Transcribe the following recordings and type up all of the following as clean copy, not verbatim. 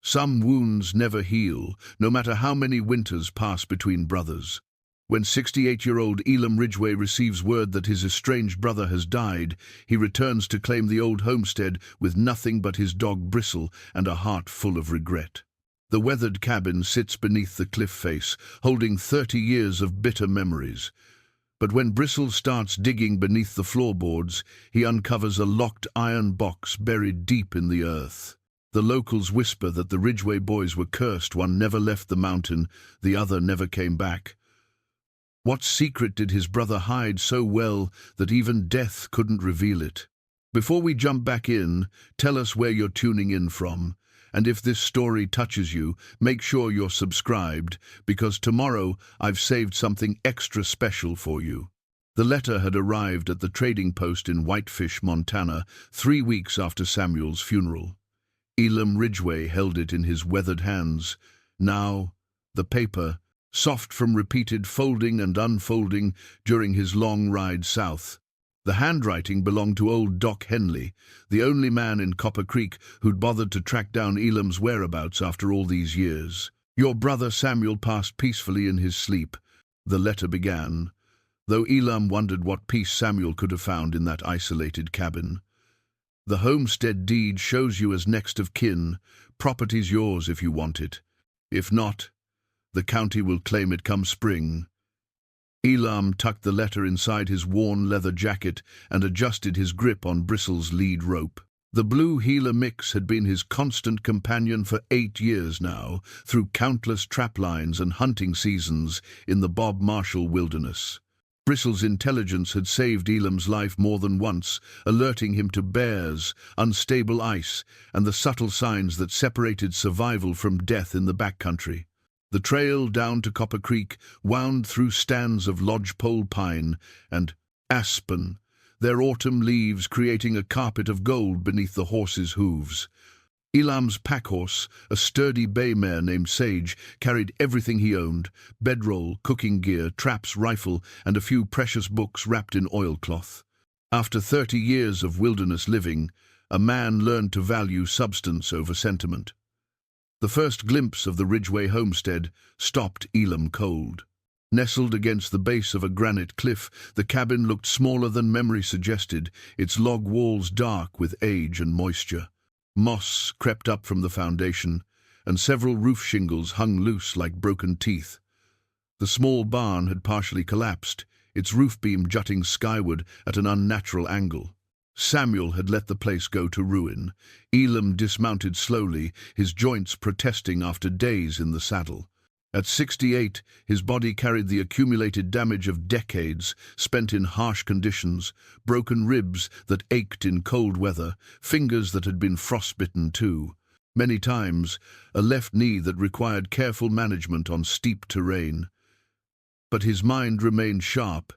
Some wounds never heal, no matter how many winters pass between brothers. When 68-year-old Elam Ridgeway receives word that his estranged brother has died, he returns to claim the old homestead with nothing but his dog Bristle and a heart full of regret. The weathered cabin sits beneath the cliff face, holding 30 years of bitter memories. But when Bristle starts digging beneath the floorboards, he uncovers a locked iron box buried deep in the earth. The locals whisper that the Ridgeway boys were cursed. One never left the mountain, the other never came back. What secret did his brother hide so well that even death couldn't reveal it? Before we jump back in, tell us where you're tuning in from. And if this story touches you, make sure you're subscribed, because tomorrow I've saved something extra special for you. The letter had arrived at the trading post in Whitefish, Montana, 3 weeks after Samuel's funeral. Elam Ridgeway held it in his weathered hands. Now, the paper, soft from repeated folding and unfolding during his long ride south. The handwriting belonged to old Doc Henley, the only man in Copper Creek who'd bothered to track down Elam's whereabouts after all these years. "Your brother Samuel passed peacefully in his sleep," the letter began, though Elam wondered what peace Samuel could have found in that isolated cabin. "The homestead deed shows you as next of kin. Property's yours if you want it. If not, the county will claim it come spring." Elam tucked the letter inside his worn leather jacket and adjusted his grip on Bristle's lead rope. The blue Gila mix had been his constant companion for 8 years now, through countless traplines and hunting seasons in the Bob Marshall wilderness. Bristle's intelligence had saved Elam's life more than once, alerting him to bears, unstable ice, and the subtle signs that separated survival from death in the backcountry. The trail down to Copper Creek wound through stands of lodgepole pine and aspen, their autumn leaves creating a carpet of gold beneath the horses' hooves. Elam's packhorse, a sturdy bay mare named Sage, carried everything he owned: bedroll, cooking gear, traps, rifle, and a few precious books wrapped in oilcloth. After 30 years of wilderness living, a man learned to value substance over sentiment. The first glimpse of the Ridgeway homestead stopped Elam cold. Nestled against the base of a granite cliff, the cabin looked smaller than memory suggested, its log walls dark with age and moisture. Moss crept up from the foundation, and several roof shingles hung loose like broken teeth. The small barn had partially collapsed, its roof beam jutting skyward at an unnatural angle. Samuel had let the place go to ruin. Elam dismounted slowly, his joints protesting after days in the saddle. At 68, his body carried the accumulated damage of decades spent in harsh conditions, broken ribs that ached in cold weather, fingers that had been frostbitten too. Many times, a left knee that required careful management on steep terrain. But his mind remained sharp,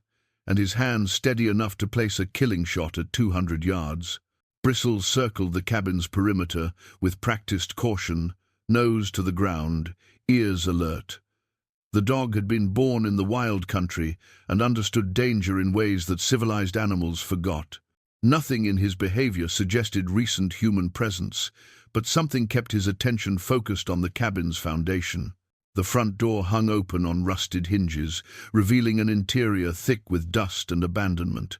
and his hands steady enough to place a killing shot at 200 yards. Bristle circled the cabin's perimeter with practiced caution, nose to the ground, ears alert. The dog had been born in the wild country and understood danger in ways that civilized animals forgot. Nothing in his behavior suggested recent human presence, but something kept his attention focused on the cabin's foundation. The front door hung open on rusted hinges, revealing an interior thick with dust and abandonment.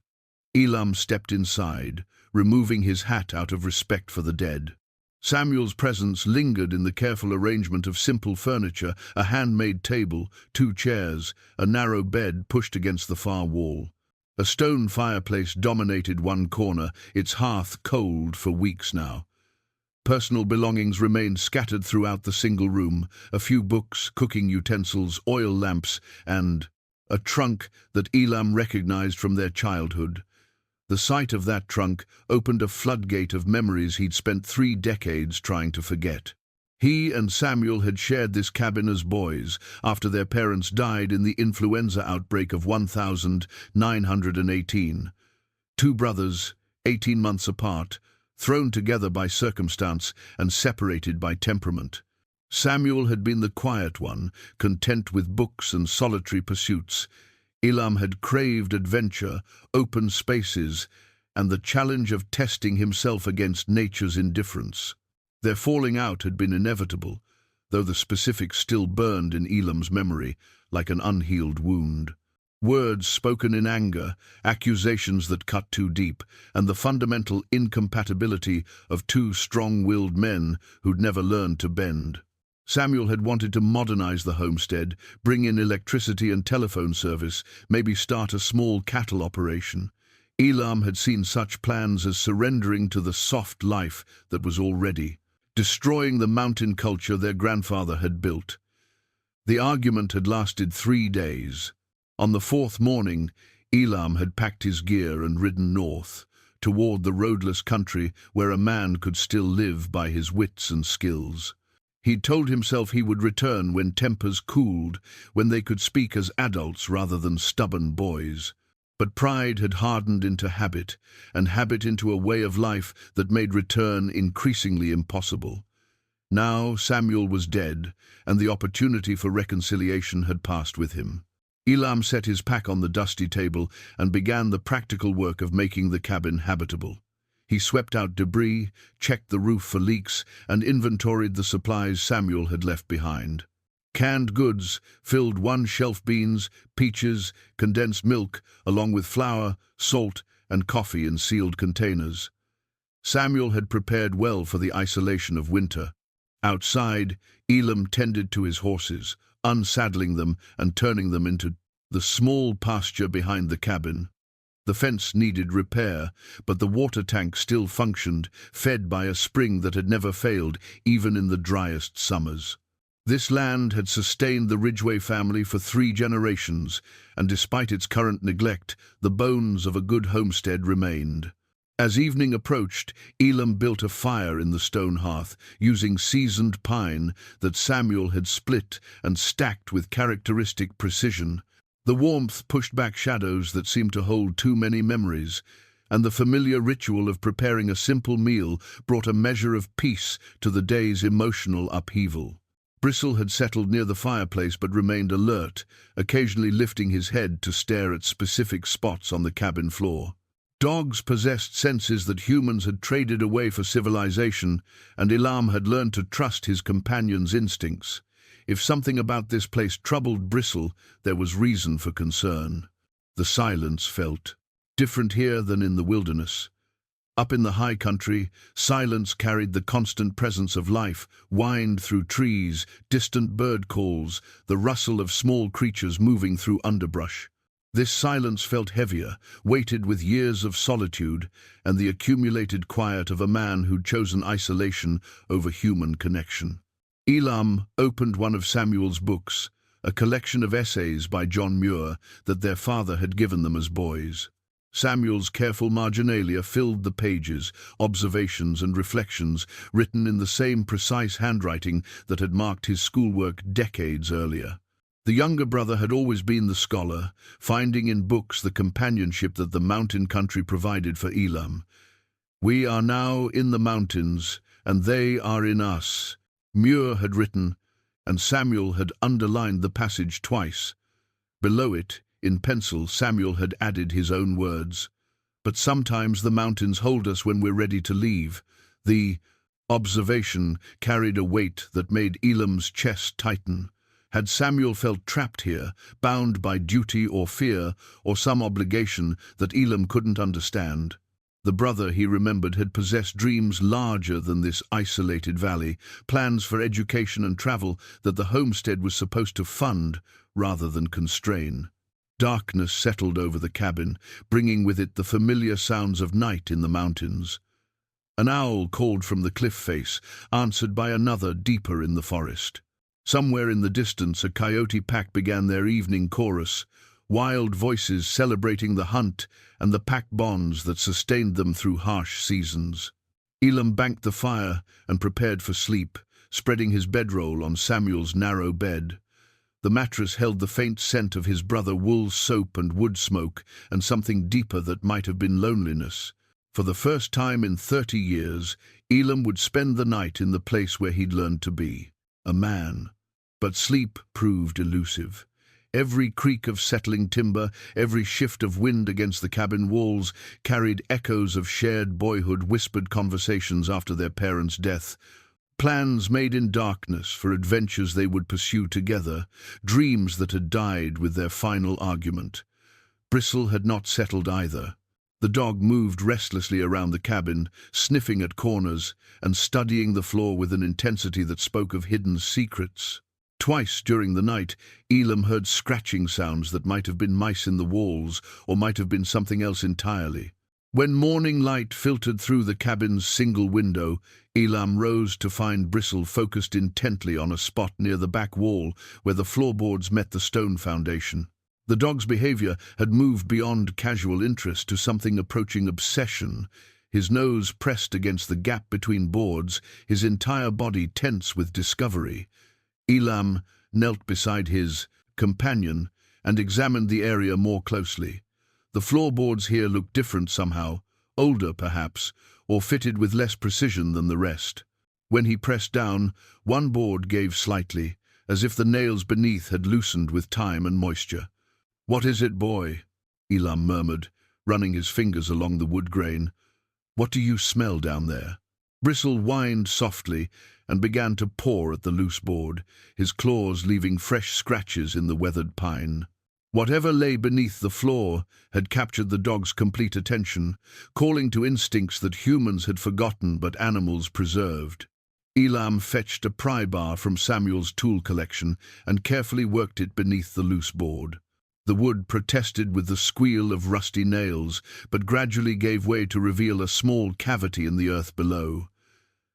Elam stepped inside, removing his hat out of respect for the dead. Samuel's presence lingered in the careful arrangement of simple furniture: a handmade table, 2 chairs, a narrow bed pushed against the far wall. A stone fireplace dominated one corner, its hearth cold for weeks now. Personal belongings remained scattered throughout the single room: a few books, cooking utensils, oil lamps, and a trunk that Elam recognized from their childhood. The sight of that trunk opened a floodgate of memories he'd spent 3 decades trying to forget. He and Samuel had shared this cabin as boys, after their parents died in the influenza outbreak of 1918. 2 brothers, 18 months apart, thrown together by circumstance and separated by temperament. Samuel had been the quiet one, content with books and solitary pursuits. Elam had craved adventure, open spaces, and the challenge of testing himself against nature's indifference. Their falling out had been inevitable, though the specifics still burned in Elam's memory like an unhealed wound. Words spoken in anger, accusations that cut too deep, and the fundamental incompatibility of two strong-willed men who'd never learned to bend. Samuel had wanted to modernize the homestead, bring in electricity and telephone service, maybe start a small cattle operation. Elam had seen such plans as surrendering to the soft life that was already, destroying the mountain culture their grandfather had built. The argument had lasted 3 days. On the 4th morning, Elam had packed his gear and ridden north, toward the roadless country where a man could still live by his wits and skills. He'd told himself he would return when tempers cooled, when they could speak as adults rather than stubborn boys. But pride had hardened into habit, and habit into a way of life that made return increasingly impossible. Now Samuel was dead, and the opportunity for reconciliation had passed with him. Elam set his pack on the dusty table and began the practical work of making the cabin habitable. He swept out debris, checked the roof for leaks, and inventoried the supplies Samuel had left behind. Canned goods filled 1 shelf: beans, peaches, condensed milk, along with flour, salt, and coffee in sealed containers. Samuel had prepared well for the isolation of winter. Outside, Elam tended to his horses, unsaddling them and turning them into the small pasture behind the cabin. The fence needed repair, but the water tank still functioned, fed by a spring that had never failed, even in the driest summers. This land had sustained the Ridgeway family for 3 generations, and despite its current neglect, the bones of a good homestead remained. As evening approached, Elam built a fire in the stone hearth, using seasoned pine that Samuel had split and stacked with characteristic precision. The warmth pushed back shadows that seemed to hold too many memories, and the familiar ritual of preparing a simple meal brought a measure of peace to the day's emotional upheaval. Bristle had settled near the fireplace but remained alert, occasionally lifting his head to stare at specific spots on the cabin floor. Dogs possessed senses that humans had traded away for civilization, and Elam had learned to trust his companion's instincts. If something about this place troubled Bristle, there was reason for concern. The silence felt different here than in the wilderness. Up in the high country, silence carried the constant presence of life, whined through trees, distant bird calls, the rustle of small creatures moving through underbrush. This silence felt heavier, weighted with years of solitude and the accumulated quiet of a man who'd chosen isolation over human connection. Elam opened one of Samuel's books, a collection of essays by John Muir that their father had given them as boys. Samuel's careful marginalia filled the pages, observations and reflections written in the same precise handwriting that had marked his schoolwork decades earlier. The younger brother had always been the scholar, finding in books the companionship that the mountain country provided for Elam. "We are now in the mountains, and they are in us," Muir had written, and Samuel had underlined the passage twice. Below it, in pencil, Samuel had added his own words. "But sometimes the mountains hold us when we're ready to leave." The observation carried a weight that made Elam's chest tighten. Had Samuel felt trapped here, bound by duty or fear, or some obligation that Elam couldn't understand? The brother, he remembered, had possessed dreams larger than this isolated valley, plans for education and travel that the homestead was supposed to fund rather than constrain. Darkness settled over the cabin, bringing with it the familiar sounds of night in the mountains. An owl called from the cliff face, answered by another deeper in the forest. Somewhere in the distance, a coyote pack began their evening chorus, wild voices celebrating the hunt and the pack bonds that sustained them through harsh seasons. Elam banked the fire and prepared for sleep, spreading his bedroll on Samuel's narrow bed. The mattress held the faint scent of his brother wool soap and wood smoke, and something deeper that might have been loneliness. For the first time in 30 years, Elam would spend the night in the place where he'd learned to be a man. But sleep proved elusive. Every creak of settling timber, every shift of wind against the cabin walls carried echoes of shared boyhood, whispered conversations after their parents' death, Plans made in darkness for adventures they would pursue together, dreams that had died with their final argument. Bristle had not settled either. The dog moved restlessly around the cabin, sniffing at corners and studying the floor with an intensity that spoke of hidden secrets. Twice during the night, Elam heard scratching sounds that might have been mice in the walls or might have been something else entirely. When morning light filtered through the cabin's single window, Elam rose to find Bristle focused intently on a spot near the back wall where the floorboards met the stone foundation. The dog's behavior had moved beyond casual interest to something approaching obsession. His nose pressed against the gap between boards, his entire body tense with discovery. Elam knelt beside his companion and examined the area more closely. The floorboards here looked different somehow, older perhaps, or fitted with less precision than the rest. When he pressed down, one board gave slightly, as if the nails beneath had loosened with time and moisture. "What is it, boy?" Elam murmured, running his fingers along the wood grain. "What do you smell down there?" Bristle whined softly and began to paw at the loose board, his claws leaving fresh scratches in the weathered pine. Whatever lay beneath the floor had captured the dog's complete attention, calling to instincts that humans had forgotten but animals preserved. Elam fetched a pry bar from Samuel's tool collection and carefully worked it beneath the loose board. The wood protested with the squeal of rusty nails, but gradually gave way to reveal a small cavity in the earth below.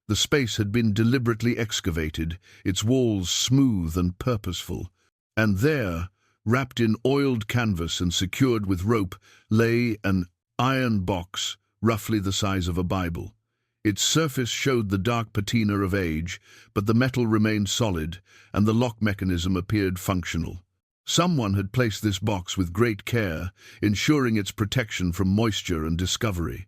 The space had been deliberately excavated, its walls smooth and purposeful, and there, wrapped in oiled canvas and secured with rope, lay an iron box roughly the size of a Bible. Its surface showed the dark patina of age, but the metal remained solid, and the lock mechanism appeared functional. Someone had placed this box with great care, ensuring its protection from moisture and discovery.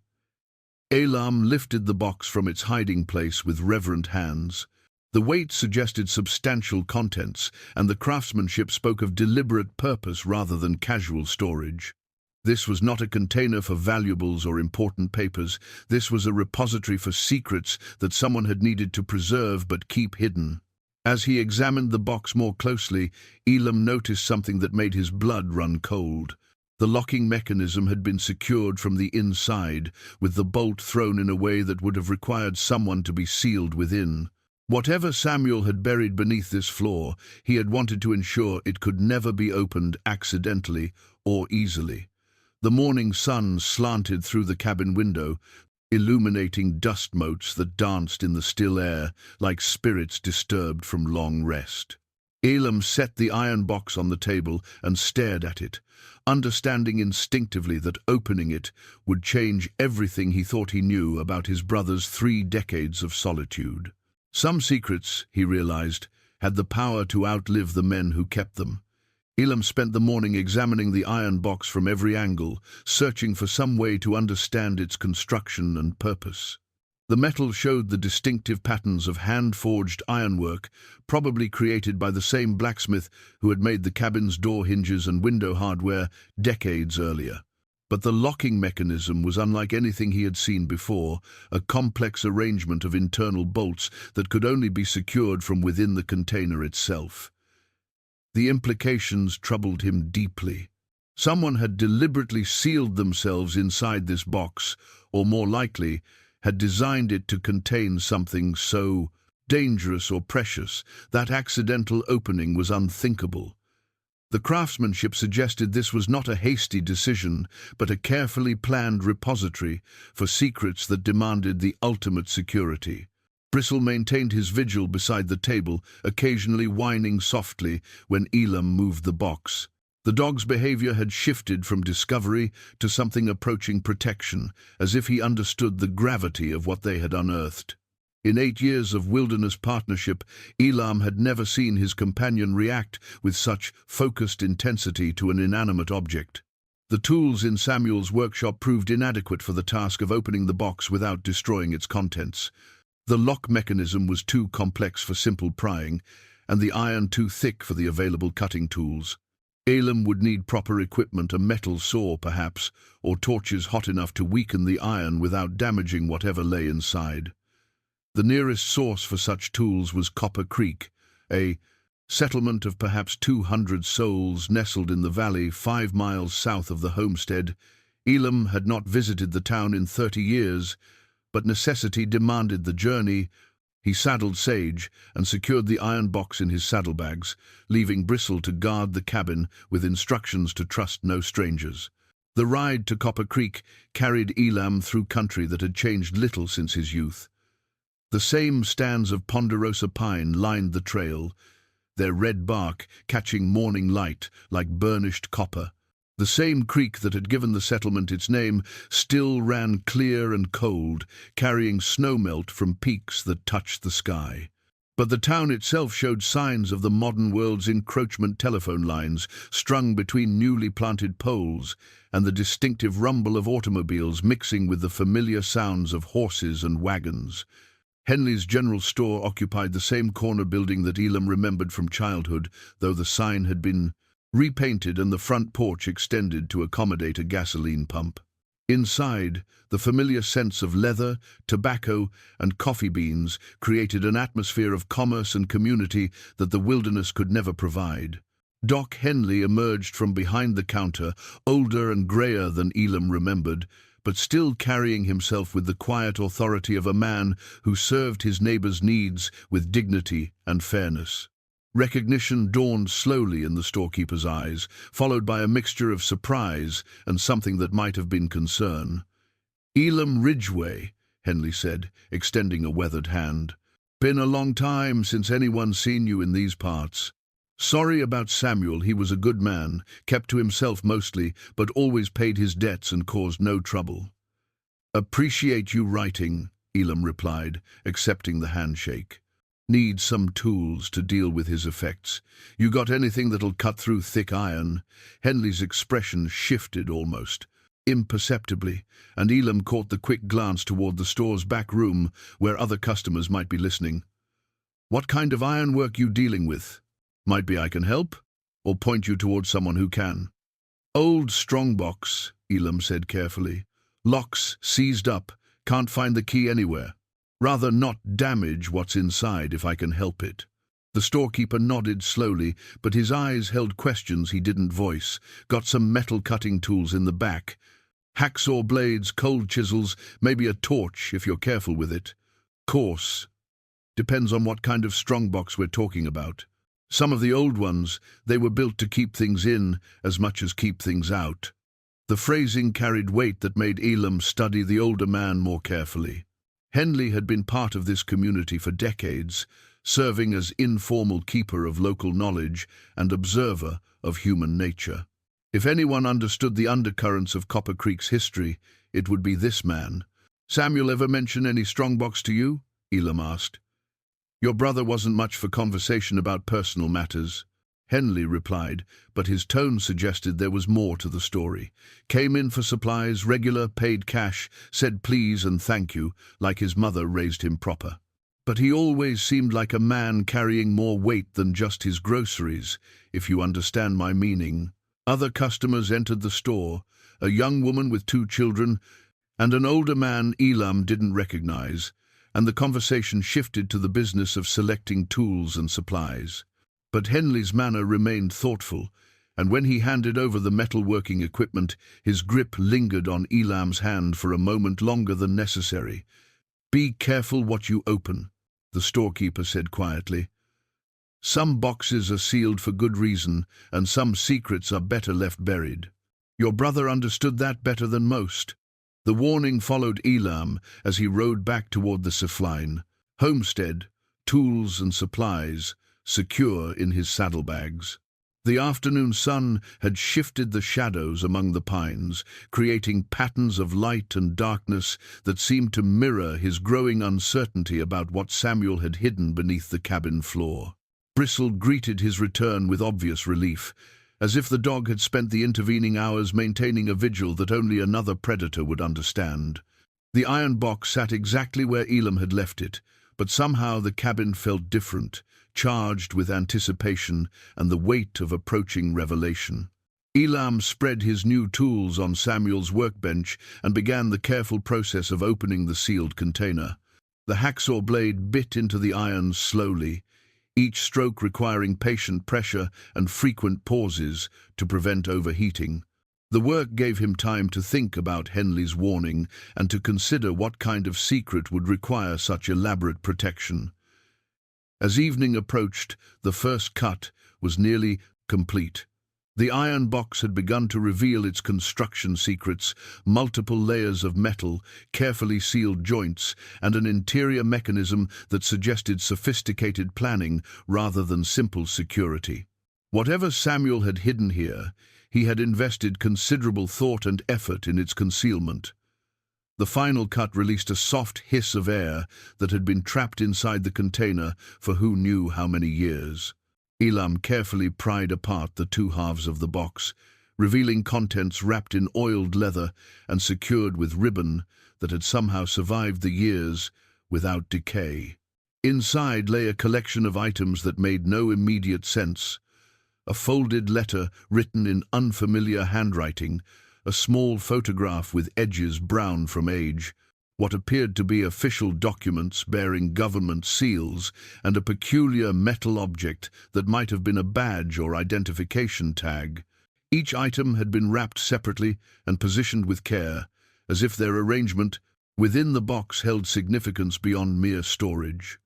Elam lifted the box from its hiding place with reverent hands. The weight suggested substantial contents, and the craftsmanship spoke of deliberate purpose rather than casual storage. This was not a container for valuables or important papers. This was a repository for secrets that someone had needed to preserve but keep hidden. As he examined the box more closely, Elam noticed something that made his blood run cold. The locking mechanism had been secured from the inside, with the bolt thrown in a way that would have required someone to be sealed within. Whatever Samuel had buried beneath this floor, he had wanted to ensure it could never be opened accidentally or easily. The morning sun slanted through the cabin window, illuminating dust motes that danced in the still air like spirits disturbed from long rest. Elam set the iron box on the table and stared at it, understanding instinctively that opening it would change everything he thought he knew about his brother's 3 decades of solitude. Some secrets, he realized, had the power to outlive the men who kept them. Elam spent the morning examining the iron box from every angle, searching for some way to understand its construction and purpose. The metal showed the distinctive patterns of hand-forged ironwork, probably created by the same blacksmith who had made the cabin's door hinges and window hardware decades earlier. But the locking mechanism was unlike anything he had seen before, a complex arrangement of internal bolts that could only be secured from within the container itself. The implications troubled him deeply. Someone had deliberately sealed themselves inside this box, or more likely, had designed it to contain something so dangerous or precious that accidental opening was unthinkable. The craftsmanship suggested this was not a hasty decision, but a carefully planned repository for secrets that demanded the ultimate security. Bristle maintained his vigil beside the table, occasionally whining softly when Elam moved the box. The dog's behavior had shifted from discovery to something approaching protection, as if he understood the gravity of what they had unearthed. In 8 years of wilderness partnership, Elam had never seen his companion react with such focused intensity to an inanimate object. The tools in Samuel's workshop proved inadequate for the task of opening the box without destroying its contents. The lock mechanism was too complex for simple prying, and the iron too thick for the available cutting tools. Elam would need proper equipment, a metal saw perhaps, or torches hot enough to weaken the iron without damaging whatever lay inside. The nearest source for such tools was Copper Creek, a settlement of perhaps 200 souls nestled in the valley 5 miles south of the homestead. Elam had not visited the town in 30 years, but necessity demanded the journey. He saddled Sage and secured the iron box in his saddlebags, leaving Bristle to guard the cabin with instructions to trust no strangers. The ride to Copper Creek carried Elam through country that had changed little since his youth. The same stands of ponderosa pine lined the trail, their red bark catching morning light like burnished copper. The same creek that had given the settlement its name still ran clear and cold, carrying snowmelt from peaks that touched the sky. But the town itself showed signs of the modern world's encroachment: telephone lines strung between newly planted poles, and the distinctive rumble of automobiles mixing with the familiar sounds of horses and wagons. Henley's general store occupied the same corner building that Elam remembered from childhood, though the sign had been repainted and the front porch extended to accommodate a gasoline pump. Inside, the familiar scents of leather, tobacco, and coffee beans created an atmosphere of commerce and community that the wilderness could never provide. Doc Henley emerged from behind the counter, older and grayer than Elam remembered, but still carrying himself with the quiet authority of a man who served his neighbor's needs with dignity and fairness. Recognition dawned slowly in the storekeeper's eyes, followed by a mixture of surprise and something that might have been concern. "Elam Ridgeway," Henley said, extending a weathered hand. "Been a long time since anyone's seen you in these parts. Sorry about Samuel. He was a good man, kept to himself mostly, but always paid his debts and caused no trouble." "Appreciate you writing," Elam replied, accepting the handshake. "Need some tools to deal with his effects. You got anything that'll cut through thick iron?" Henley's expression shifted almost imperceptibly, and Elam caught the quick glance toward the store's back room where other customers might be listening. "What kind of ironwork you dealing with? Might be I can help, or point you towards someone who can." "Old strongbox," Elam said carefully. "Locks seized up, can't find the key anywhere. Rather not damage what's inside if I can help it." The storekeeper nodded slowly, but his eyes held questions he didn't voice. "Got some metal cutting tools in the back. Hacksaw blades, cold chisels, maybe a torch if you're careful with it. Coarse. Depends on what kind of strongbox we're talking about. Some of the old ones, they were built to keep things in as much as keep things out." The phrasing carried weight that made Elam study the older man more carefully. Henley had been part of this community for decades, serving as informal keeper of local knowledge and observer of human nature. If anyone understood the undercurrents of Copper Creek's history, it would be this man. "Samuel ever mention any strongbox to you?" Elam asked. "Your brother wasn't much for conversation about personal matters," Henley replied, but his tone suggested there was more to the story. "Came in for supplies, regular, paid cash, said please and thank you, like his mother raised him proper. But he always seemed like a man carrying more weight than just his groceries, if you understand my meaning." Other customers entered the store, a young woman with 2 children, and an older man Elam didn't recognize, and the conversation shifted to the business of selecting tools and supplies. But Henley's manner remained thoughtful, and when he handed over the metalworking equipment, his grip lingered on Elam's hand for a moment longer than necessary. "Be careful what you open," the storekeeper said quietly. "Some boxes are sealed for good reason, and some secrets are better left buried. Your brother understood that better than most." The warning followed Elam as he rode back toward the Sifline. Homestead, tools and supplies, secure in his saddlebags. The afternoon sun had shifted the shadows among the pines, creating patterns of light and darkness that seemed to mirror his growing uncertainty about what Samuel had hidden beneath the cabin floor. Bristle greeted his return with obvious relief, as if the dog had spent the intervening hours maintaining a vigil that only another predator would understand. The iron box sat exactly where Elam had left it, but somehow the cabin felt different, charged with anticipation and the weight of approaching revelation. Elam spread his new tools on Samuel's workbench and began the careful process of opening the sealed container. The hacksaw blade bit into the iron slowly, each stroke requiring patient pressure and frequent pauses to prevent overheating. The work gave him time to think about Henley's warning and to consider what kind of secret would require such elaborate protection. As evening approached, the first cut was nearly complete. The iron box had begun to reveal its construction secrets: multiple layers of metal, carefully sealed joints, and an interior mechanism that suggested sophisticated planning rather than simple security. Whatever Samuel had hidden here, he had invested considerable thought and effort in its concealment. The final cut released a soft hiss of air that had been trapped inside the container for who knew how many years. Elam carefully pried apart the two halves of the box, revealing contents wrapped in oiled leather and secured with ribbon that had somehow survived the years without decay. Inside lay a collection of items that made no immediate sense: a folded letter written in unfamiliar handwriting, a small photograph with edges brown from age, what appeared to be official documents bearing government seals, and a peculiar metal object that might have been a badge or identification tag. Each item had been wrapped separately and positioned with care, as if their arrangement within the box held significance beyond mere storage.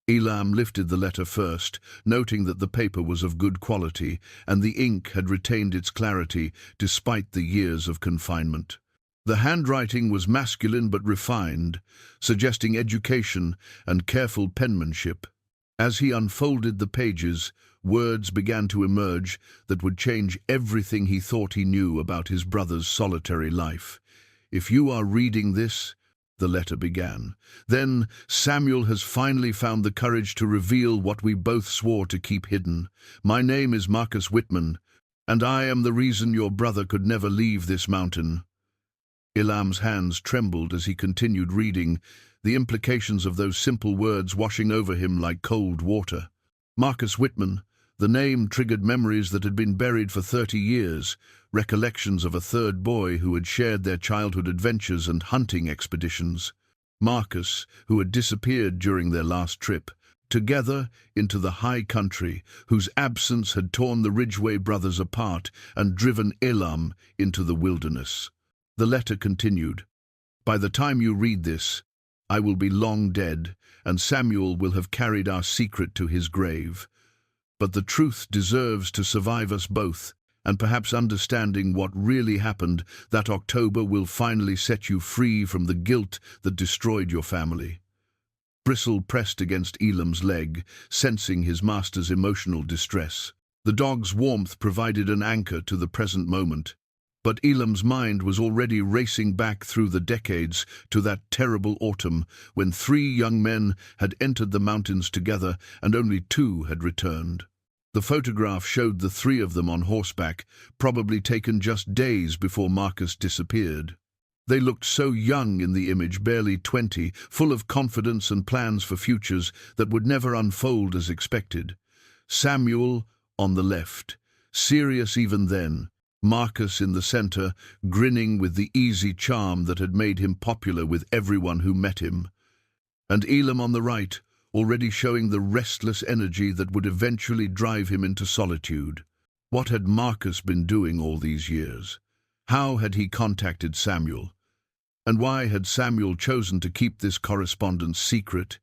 Elam lifted the letter first, noting that the paper was of good quality and the ink had retained its clarity despite the years of confinement. The handwriting was masculine but refined, suggesting education and careful penmanship. As he unfolded the pages, words began to emerge that would change everything he thought he knew about his brother's solitary life. "If you are reading this," the letter began, "then Samuel has finally found the courage to reveal what we both swore to keep hidden. My name is Marcus Whitman, and I am the reason your brother could never leave this mountain." Elam's hands trembled as he continued reading, the implications of those simple words washing over him like cold water. Marcus Whitman, the name triggered memories that had been buried for 30 years, recollections of a third boy who had shared their childhood adventures and hunting expeditions. Marcus, who had disappeared during their last trip, together into the high country, whose absence had torn the Ridgeway brothers apart and driven Elam into the wilderness. The letter continued, "By the time you read this, I will be long dead, and Samuel will have carried our secret to his grave. But the truth deserves to survive us both, and perhaps understanding what really happened that October will finally set you free from the guilt that destroyed your family." Bristle pressed against Elam's leg, sensing his master's emotional distress. The dog's warmth provided an anchor to the present moment, but Elam's mind was already racing back through the decades to that terrible autumn when 3 young men had entered the mountains together and only 2 had returned. The photograph showed the 3 of them on horseback, probably taken just days before Marcus disappeared. They looked so young in the image, barely 20, full of confidence and plans for futures that would never unfold as expected. Samuel on the left, serious even then, Marcus in the center, grinning with the easy charm that had made him popular with everyone who met him. And Elam on the right, already showing the restless energy that would eventually drive him into solitude. What had Marcus been doing all these years? How had he contacted Samuel? And why had Samuel chosen to keep this correspondence secret,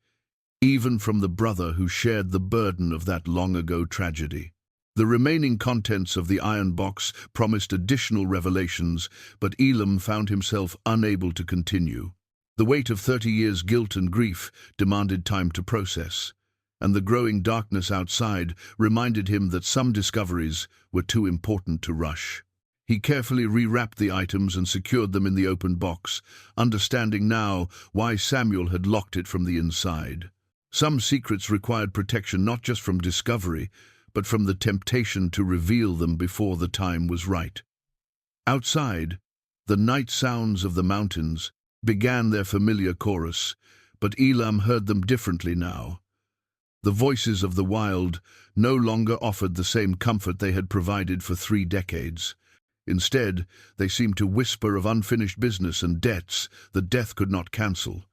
even from the brother who shared the burden of that long-ago tragedy? The remaining contents of the iron box promised additional revelations, but Elam found himself unable to continue. The weight of 30 years' guilt and grief demanded time to process, and the growing darkness outside reminded him that some discoveries were too important to rush. He carefully rewrapped the items and secured them in the open box, understanding now why Samuel had locked it from the inside. Some secrets required protection not just from discovery, but from the temptation to reveal them before the time was right. Outside, the night sounds of the mountains began their familiar chorus, but Elam heard them differently now. The voices of the wild no longer offered the same comfort they had provided for 3 decades. Instead, they seemed to whisper of unfinished business and debts that death could not cancel.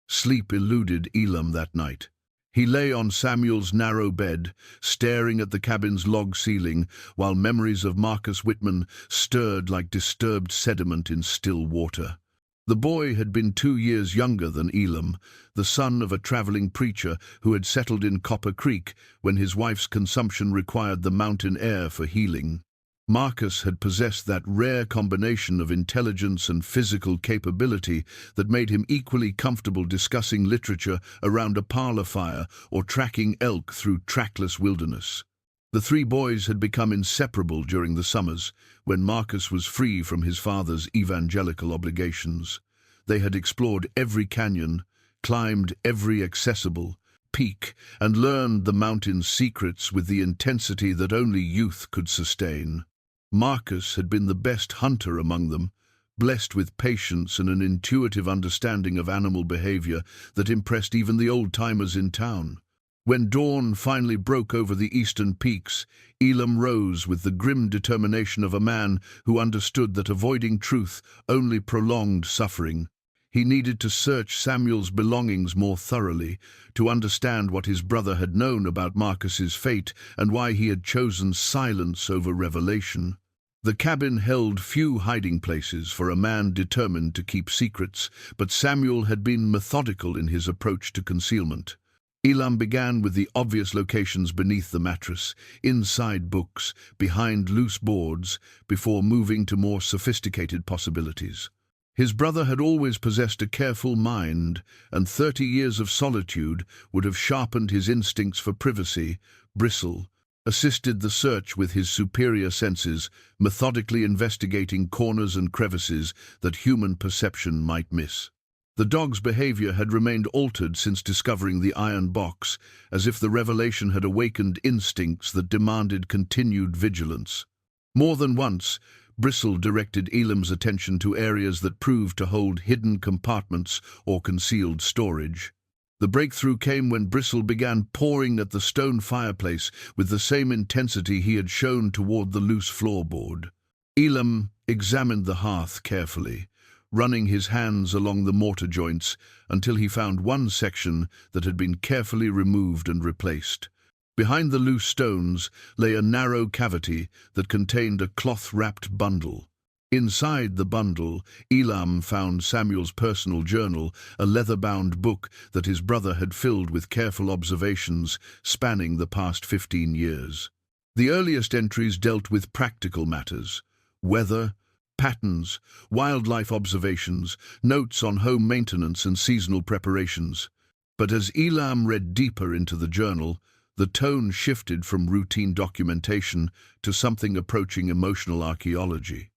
Sleep eluded Elam that night. He lay on Samuel's narrow bed, staring at the cabin's log ceiling, while memories of Marcus Whitman stirred like disturbed sediment in still water. The boy had been 2 years younger than Elam, the son of a traveling preacher who had settled in Copper Creek when his wife's consumption required the mountain air for healing. Marcus had possessed that rare combination of intelligence and physical capability that made him equally comfortable discussing literature around a parlor fire or tracking elk through trackless wilderness. The three boys had become inseparable during the summers, when Marcus was free from his father's evangelical obligations. They had explored every canyon, climbed every accessible peak, and learned the mountain's secrets with the intensity that only youth could sustain. Marcus had been the best hunter among them, blessed with patience and an intuitive understanding of animal behavior that impressed even the old-timers in town. When dawn finally broke over the eastern peaks, Elam rose with the grim determination of a man who understood that avoiding truth only prolonged suffering. He needed to search Samuel's belongings more thoroughly, to understand what his brother had known about Marcus's fate and why he had chosen silence over revelation. The cabin held few hiding places for a man determined to keep secrets, but Samuel had been methodical in his approach to concealment. Elam began with the obvious locations beneath the mattress, inside books, behind loose boards, before moving to more sophisticated possibilities. His brother had always possessed a careful mind, and 30 years of solitude would have sharpened his instincts for privacy. Bristle assisted the search with his superior senses, methodically investigating corners and crevices that human perception might miss. The dog's behavior had remained altered since discovering the iron box, as if the revelation had awakened instincts that demanded continued vigilance. More than once, Bristle directed Elam's attention to areas that proved to hold hidden compartments or concealed storage. The breakthrough came when Bristle began pawing at the stone fireplace with the same intensity he had shown toward the loose floorboard. Elam examined the hearth carefully, running his hands along the mortar joints until he found one section that had been carefully removed and replaced. Behind the loose stones lay a narrow cavity that contained a cloth-wrapped bundle. Inside the bundle, Elam found Samuel's personal journal, a leather-bound book that his brother had filled with careful observations spanning the past 15 years. The earliest entries dealt with practical matters: weather, patterns, wildlife observations, notes on home maintenance and seasonal preparations. But as Elam read deeper into the journal, the tone shifted from routine documentation to something approaching emotional archaeology.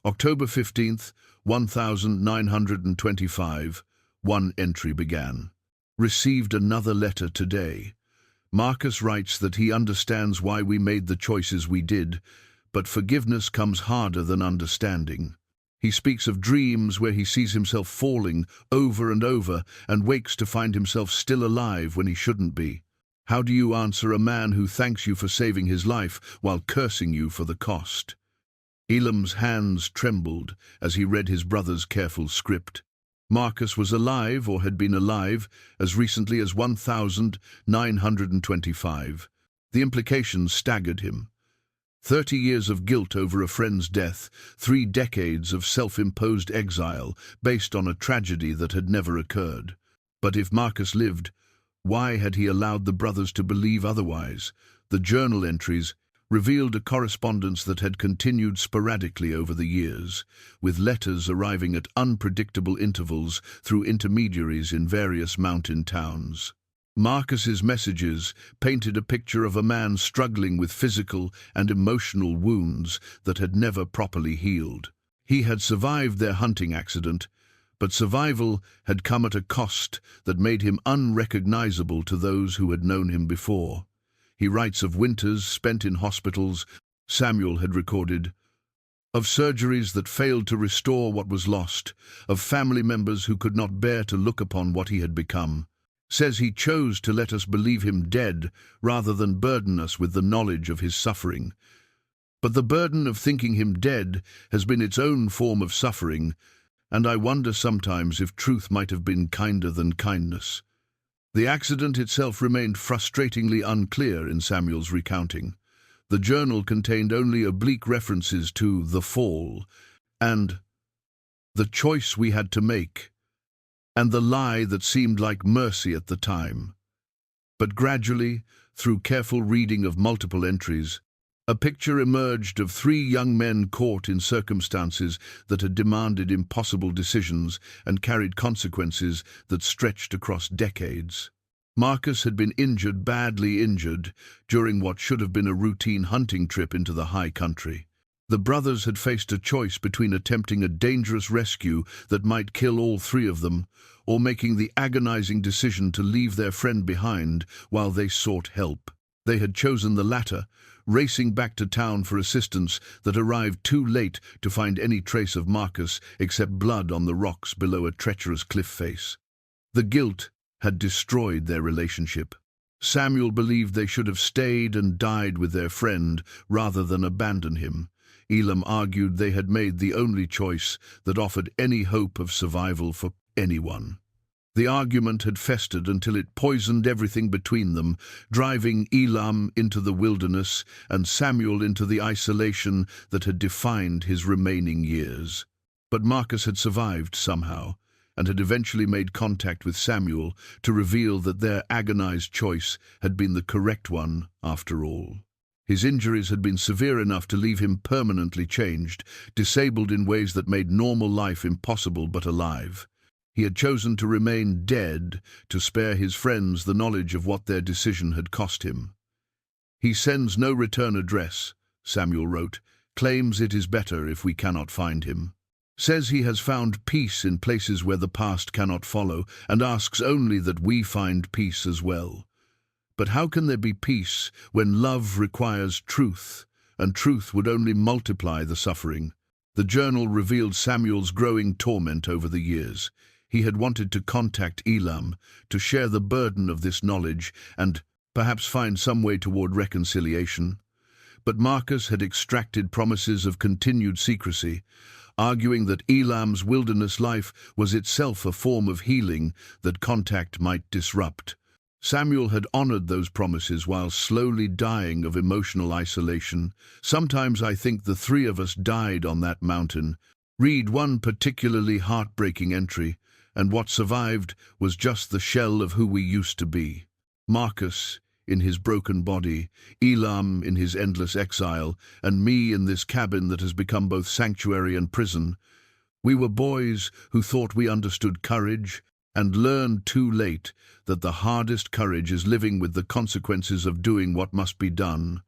October 15th, 1925, one entry began. Received another letter today. Marcus writes that he understands why we made the choices we did, but forgiveness comes harder than understanding. He speaks of dreams where he sees himself falling over and over and wakes to find himself still alive when he shouldn't be. How do you answer a man who thanks you for saving his life while cursing you for the cost? Elam's hands trembled as he read his brother's careful script. Marcus was alive, or had been alive, as recently as 1925. The implications staggered him. 30 years of guilt over a friend's death, 3 decades of self-imposed exile based on a tragedy that had never occurred. But if Marcus lived, why had he allowed the brothers to believe otherwise? The journal entries revealed a correspondence that had continued sporadically over the years, with letters arriving at unpredictable intervals through intermediaries in various mountain towns. Marcus's messages painted a picture of a man struggling with physical and emotional wounds that had never properly healed. He had survived their hunting accident, but survival had come at a cost that made him unrecognizable to those who had known him before. He writes of winters spent in hospitals, Samuel had recorded, of surgeries that failed to restore what was lost, of family members who could not bear to look upon what he had become. Says he chose to let us believe him dead rather than burden us with the knowledge of his suffering. But the burden of thinking him dead has been its own form of suffering, and I wonder sometimes if truth might have been kinder than kindness. The accident itself remained frustratingly unclear in Samuel's recounting. The journal contained only oblique references to the fall, and the choice we had to make, and the lie that seemed like mercy at the time. But gradually, through careful reading of multiple entries, a picture emerged of three young men caught in circumstances that had demanded impossible decisions and carried consequences that stretched across decades. Marcus had been injured, badly injured, during what should have been a routine hunting trip into the high country. The brothers had faced a choice between attempting a dangerous rescue that might kill all three of them, or making the agonizing decision to leave their friend behind while they sought help. They had chosen the latter, racing back to town for assistance that arrived too late to find any trace of Marcus except blood on the rocks below a treacherous cliff face. The guilt had destroyed their relationship. Samuel believed they should have stayed and died with their friend rather than abandon him. Elam argued they had made the only choice that offered any hope of survival for anyone. The argument had festered until it poisoned everything between them, driving Elam into the wilderness and Samuel into the isolation that had defined his remaining years. But Marcus had survived somehow, and had eventually made contact with Samuel to reveal that their agonized choice had been the correct one after all. His injuries had been severe enough to leave him permanently changed, disabled in ways that made normal life impossible but alive. He had chosen to remain dead to spare his friends the knowledge of what their decision had cost him. "He sends no return address," Samuel wrote, "claims it is better if we cannot find him. Says he has found peace in places where the past cannot follow, and asks only that we find peace as well. But how can there be peace when love requires truth, and truth would only multiply the suffering?" The journal revealed Samuel's growing torment over the years. He had wanted to contact Elam, to share the burden of this knowledge and perhaps find some way toward reconciliation. But Marcus had extracted promises of continued secrecy, arguing that Elam's wilderness life was itself a form of healing that contact might disrupt. Samuel had honored those promises while slowly dying of emotional isolation. "Sometimes I think the three of us died on that mountain." Read one particularly heartbreaking entry, and what survived was just the shell of who we used to be. Marcus in his broken body, Elam in his endless exile, and me in this cabin that has become both sanctuary and prison. We were boys who thought we understood courage, and learned too late that the hardest courage is living with the consequences of doing what must be done.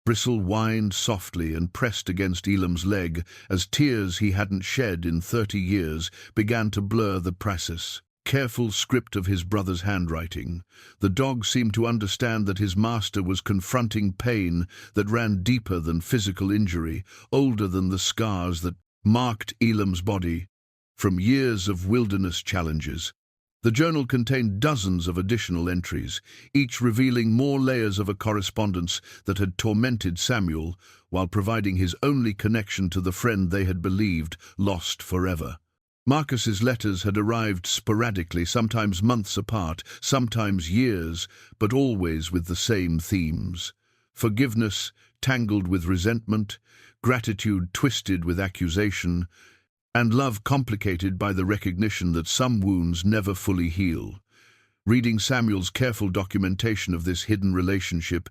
Bristle whined softly and pressed against Elam's leg as tears he hadn't shed in 30 years began to blur the process. Careful script of his brother's handwriting. The dog seemed to understand that his master was confronting pain that ran deeper than physical injury, older than the scars that marked Elam's body from years of wilderness challenges. The journal contained dozens of additional entries, each revealing more layers of a correspondence that had tormented Samuel while providing his only connection to the friend they had believed lost forever. Marcus's letters had arrived sporadically, sometimes months apart, sometimes years, but always with the same themes. Forgiveness tangled with resentment, gratitude twisted with accusation, and love complicated by the recognition that some wounds never fully heal. Reading Samuel's careful documentation of this hidden relationship,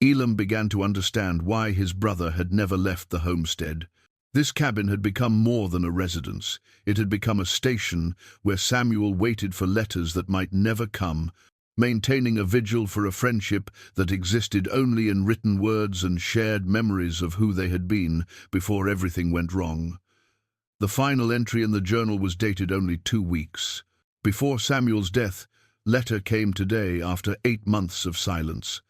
Elam began to understand why his brother had never left the homestead. This cabin had become more than a residence. It had become a station where Samuel waited for letters that might never come, maintaining a vigil for a friendship that existed only in written words and shared memories of who they had been before everything went wrong. The final entry in the journal was dated only 2 weeks. Before Samuel's death, letter came today after 8 months of silence.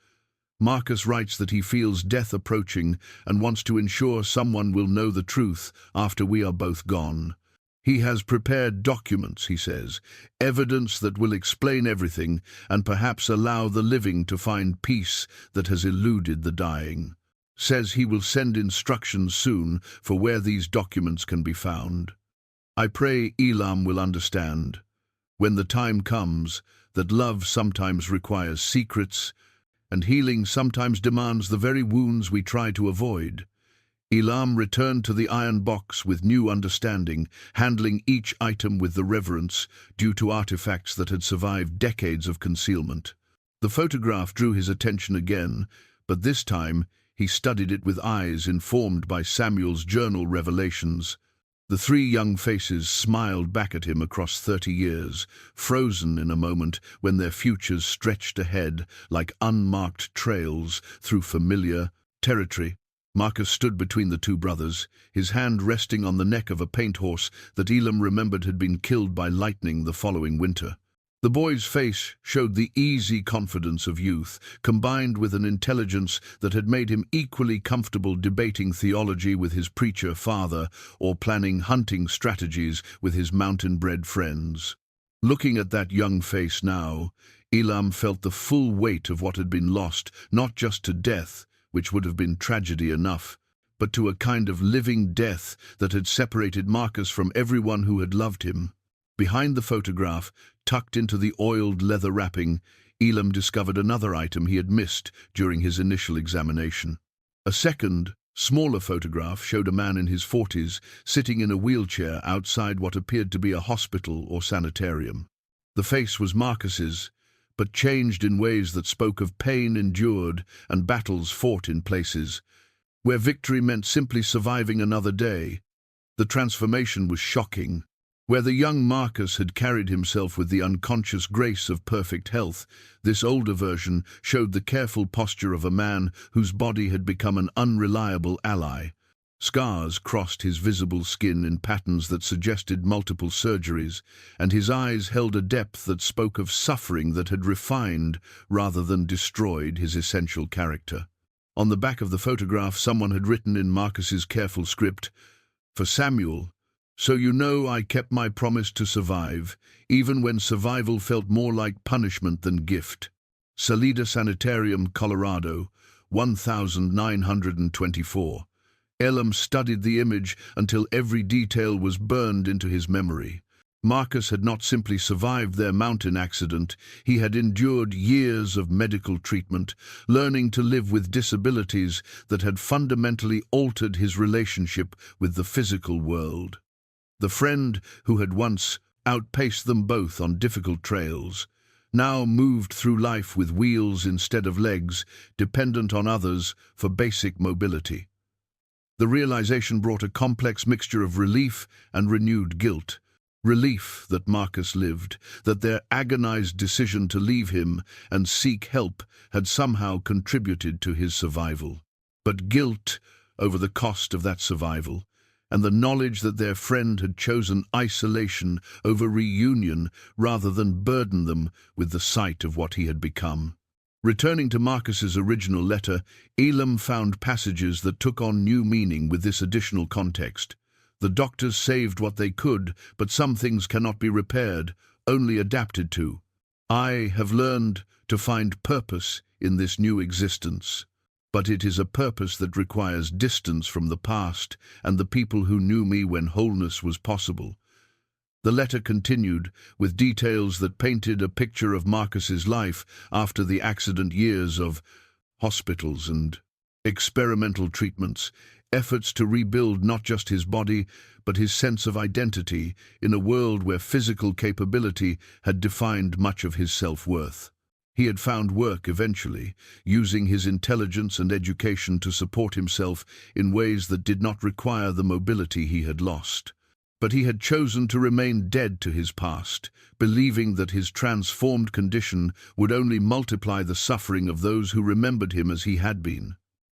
Marcus writes that he feels death approaching and wants to ensure someone will know the truth after we are both gone. He has prepared documents, he says, evidence that will explain everything and perhaps allow the living to find peace that has eluded the dying. Says he will send instructions soon for where these documents can be found. I pray Elam will understand, when the time comes, that love sometimes requires secrets, and healing sometimes demands the very wounds we try to avoid. Elam returned to the iron box with new understanding, handling each item with the reverence due to artifacts that had survived decades of concealment. The photograph drew his attention again, but this time he studied it with eyes informed by Samuel's journal revelations. The three young faces smiled back at him across 30 years, frozen in a moment when their futures stretched ahead like unmarked trails through familiar territory. Marcus stood between the two brothers, his hand resting on the neck of a paint horse that Elam remembered had been killed by lightning the following winter. The boy's face showed the easy confidence of youth, combined with an intelligence that had made him equally comfortable debating theology with his preacher father or planning hunting strategies with his mountain-bred friends. Looking at that young face now, Elam felt the full weight of what had been lost, not just to death, which would have been tragedy enough, but to a kind of living death that had separated Marcus from everyone who had loved him. Behind the photograph, tucked into the oiled leather wrapping, Elam discovered another item he had missed during his initial examination. A second, smaller photograph showed a man in his 40s sitting in a wheelchair outside what appeared to be a hospital or sanitarium. The face was Marcus's, but changed in ways that spoke of pain endured and battles fought in places where victory meant simply surviving another day. The transformation was shocking. Where the young Marcus had carried himself with the unconscious grace of perfect health, this older version showed the careful posture of a man whose body had become an unreliable ally. Scars crossed his visible skin in patterns that suggested multiple surgeries, and his eyes held a depth that spoke of suffering that had refined rather than destroyed his essential character. On the back of the photograph, someone had written in Marcus's careful script, "For Samuel, so you know I kept my promise to survive, even when survival felt more like punishment than gift. Salida Sanitarium, Colorado, 1924. Elam studied the image until every detail was burned into his memory. Marcus had not simply survived their mountain accident, he had endured years of medical treatment, learning to live with disabilities that had fundamentally altered his relationship with the physical world. The friend who had once outpaced them both on difficult trails now moved through life with wheels instead of legs, dependent on others for basic mobility. The realization brought a complex mixture of relief and renewed guilt. Relief that Marcus lived, that their agonized decision to leave him and seek help had somehow contributed to his survival. But guilt over the cost of that survival, and the knowledge that their friend had chosen isolation over reunion rather than burden them with the sight of what he had become. Returning to Marcus's original letter, Elam found passages that took on new meaning with this additional context. The doctors saved what they could, but some things cannot be repaired, only adapted to. I have learned to find purpose in this new existence, but it is a purpose that requires distance from the past and the people who knew me when wholeness was possible. The letter continued with details that painted a picture of Marcus's life after the accident, years of hospitals and experimental treatments, efforts to rebuild not just his body, but his sense of identity in a world where physical capability had defined much of his self-worth. He had found work eventually, using his intelligence and education to support himself in ways that did not require the mobility he had lost. But he had chosen to remain dead to his past, believing that his transformed condition would only multiply the suffering of those who remembered him as he had been.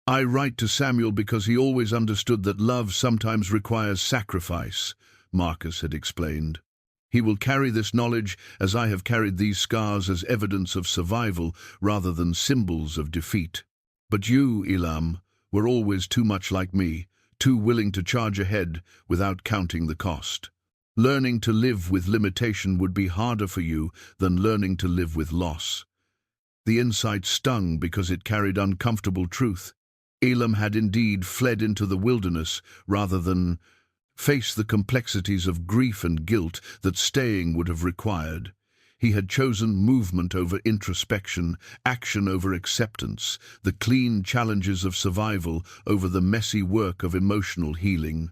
I write to Samuel because he always understood that love sometimes requires sacrifice, Marcus had explained. He will carry this knowledge as I have carried these scars as evidence of survival rather than symbols of defeat. But you, Elam, were always too much like me, too willing to charge ahead without counting the cost. Learning to live with limitation would be harder for you than learning to live with loss. The insight stung because it carried uncomfortable truth. Elam had indeed fled into the wilderness rather than face the complexities of grief and guilt that staying would have required. He had chosen movement over introspection, action over acceptance, the clean challenges of survival over the messy work of emotional healing.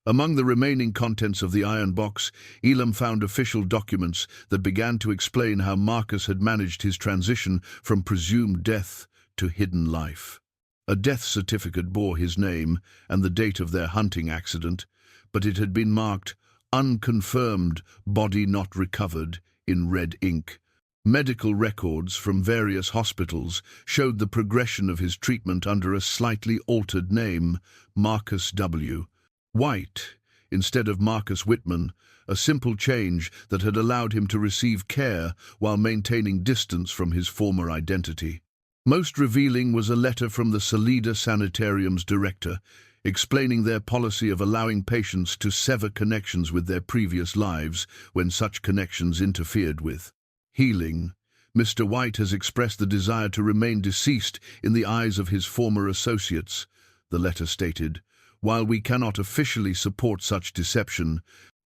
Among the remaining contents of the iron box, Elam found official documents that began to explain how Marcus had managed his transition from presumed death to hidden life. A death certificate bore his name and the date of their hunting accident, but it had been marked "Unconfirmed, body not recovered" in red ink. Medical records from various hospitals showed the progression of his treatment under a slightly altered name, Marcus W. White, instead of Marcus Whitman, a simple change that had allowed him to receive care while maintaining distance from his former identity. Most revealing was a letter from the Salida Sanitarium's director, explaining their policy of allowing patients to sever connections with their previous lives when such connections interfered with healing. Mr. White has expressed the desire to remain deceased in the eyes of his former associates, the letter stated. While we cannot officially support such deception,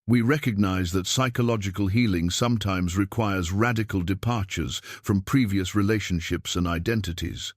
we recognize that psychological healing sometimes requires radical departures from previous relationships and identities.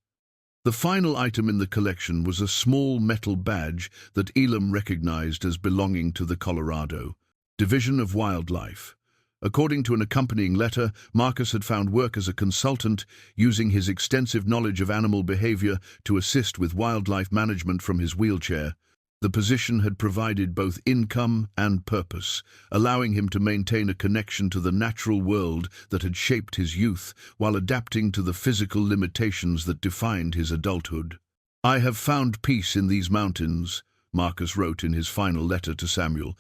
The final item in the collection was a small metal badge that Elam recognized as belonging to the Colorado Division of Wildlife. According to an accompanying letter, Marcus had found work as a consultant, using his extensive knowledge of animal behavior to assist with wildlife management from his wheelchair. The position had provided both income and purpose, allowing him to maintain a connection to the natural world that had shaped his youth while adapting to the physical limitations that defined his adulthood. "I have found peace in these mountains," Marcus wrote in his final letter to Samuel.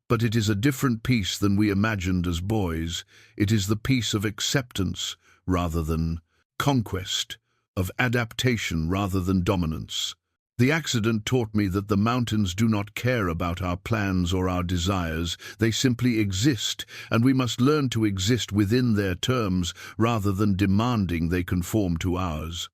"But it is a different peace than we imagined as boys. It is the peace of acceptance rather than conquest, of adaptation rather than dominance. The accident taught me that the mountains do not care about our plans or our desires. They simply exist, and we must learn to exist within their terms rather than demanding they conform to ours."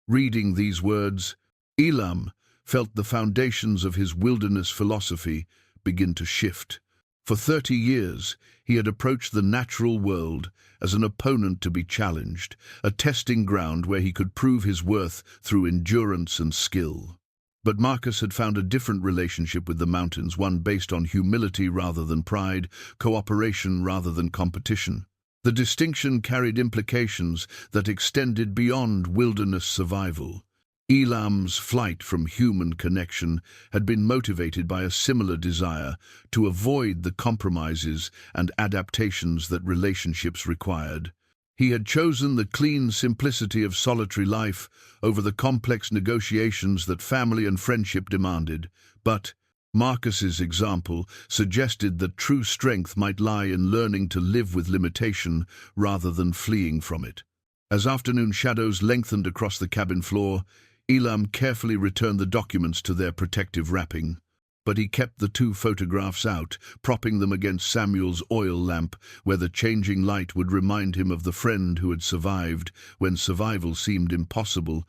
Reading these words, Elam felt the foundations of his wilderness philosophy begin to shift. For 30 years, he had approached the natural world as an opponent to be challenged, a testing ground where he could prove his worth through endurance and skill. But Marcus had found a different relationship with the mountains, one based on humility rather than pride, cooperation rather than competition. The distinction carried implications that extended beyond wilderness survival. Elam's flight from human connection had been motivated by a similar desire to avoid the compromises and adaptations that relationships required. He had chosen the clean simplicity of solitary life over the complex negotiations that family and friendship demanded. But Marcus's example suggested that true strength might lie in learning to live with limitation rather than fleeing from it. As afternoon shadows lengthened across the cabin floor, Elam carefully returned the documents to their protective wrapping, but he kept the 2 photographs out, propping them against Samuel's oil lamp, where the changing light would remind him of the friend who had survived when survival seemed impossible,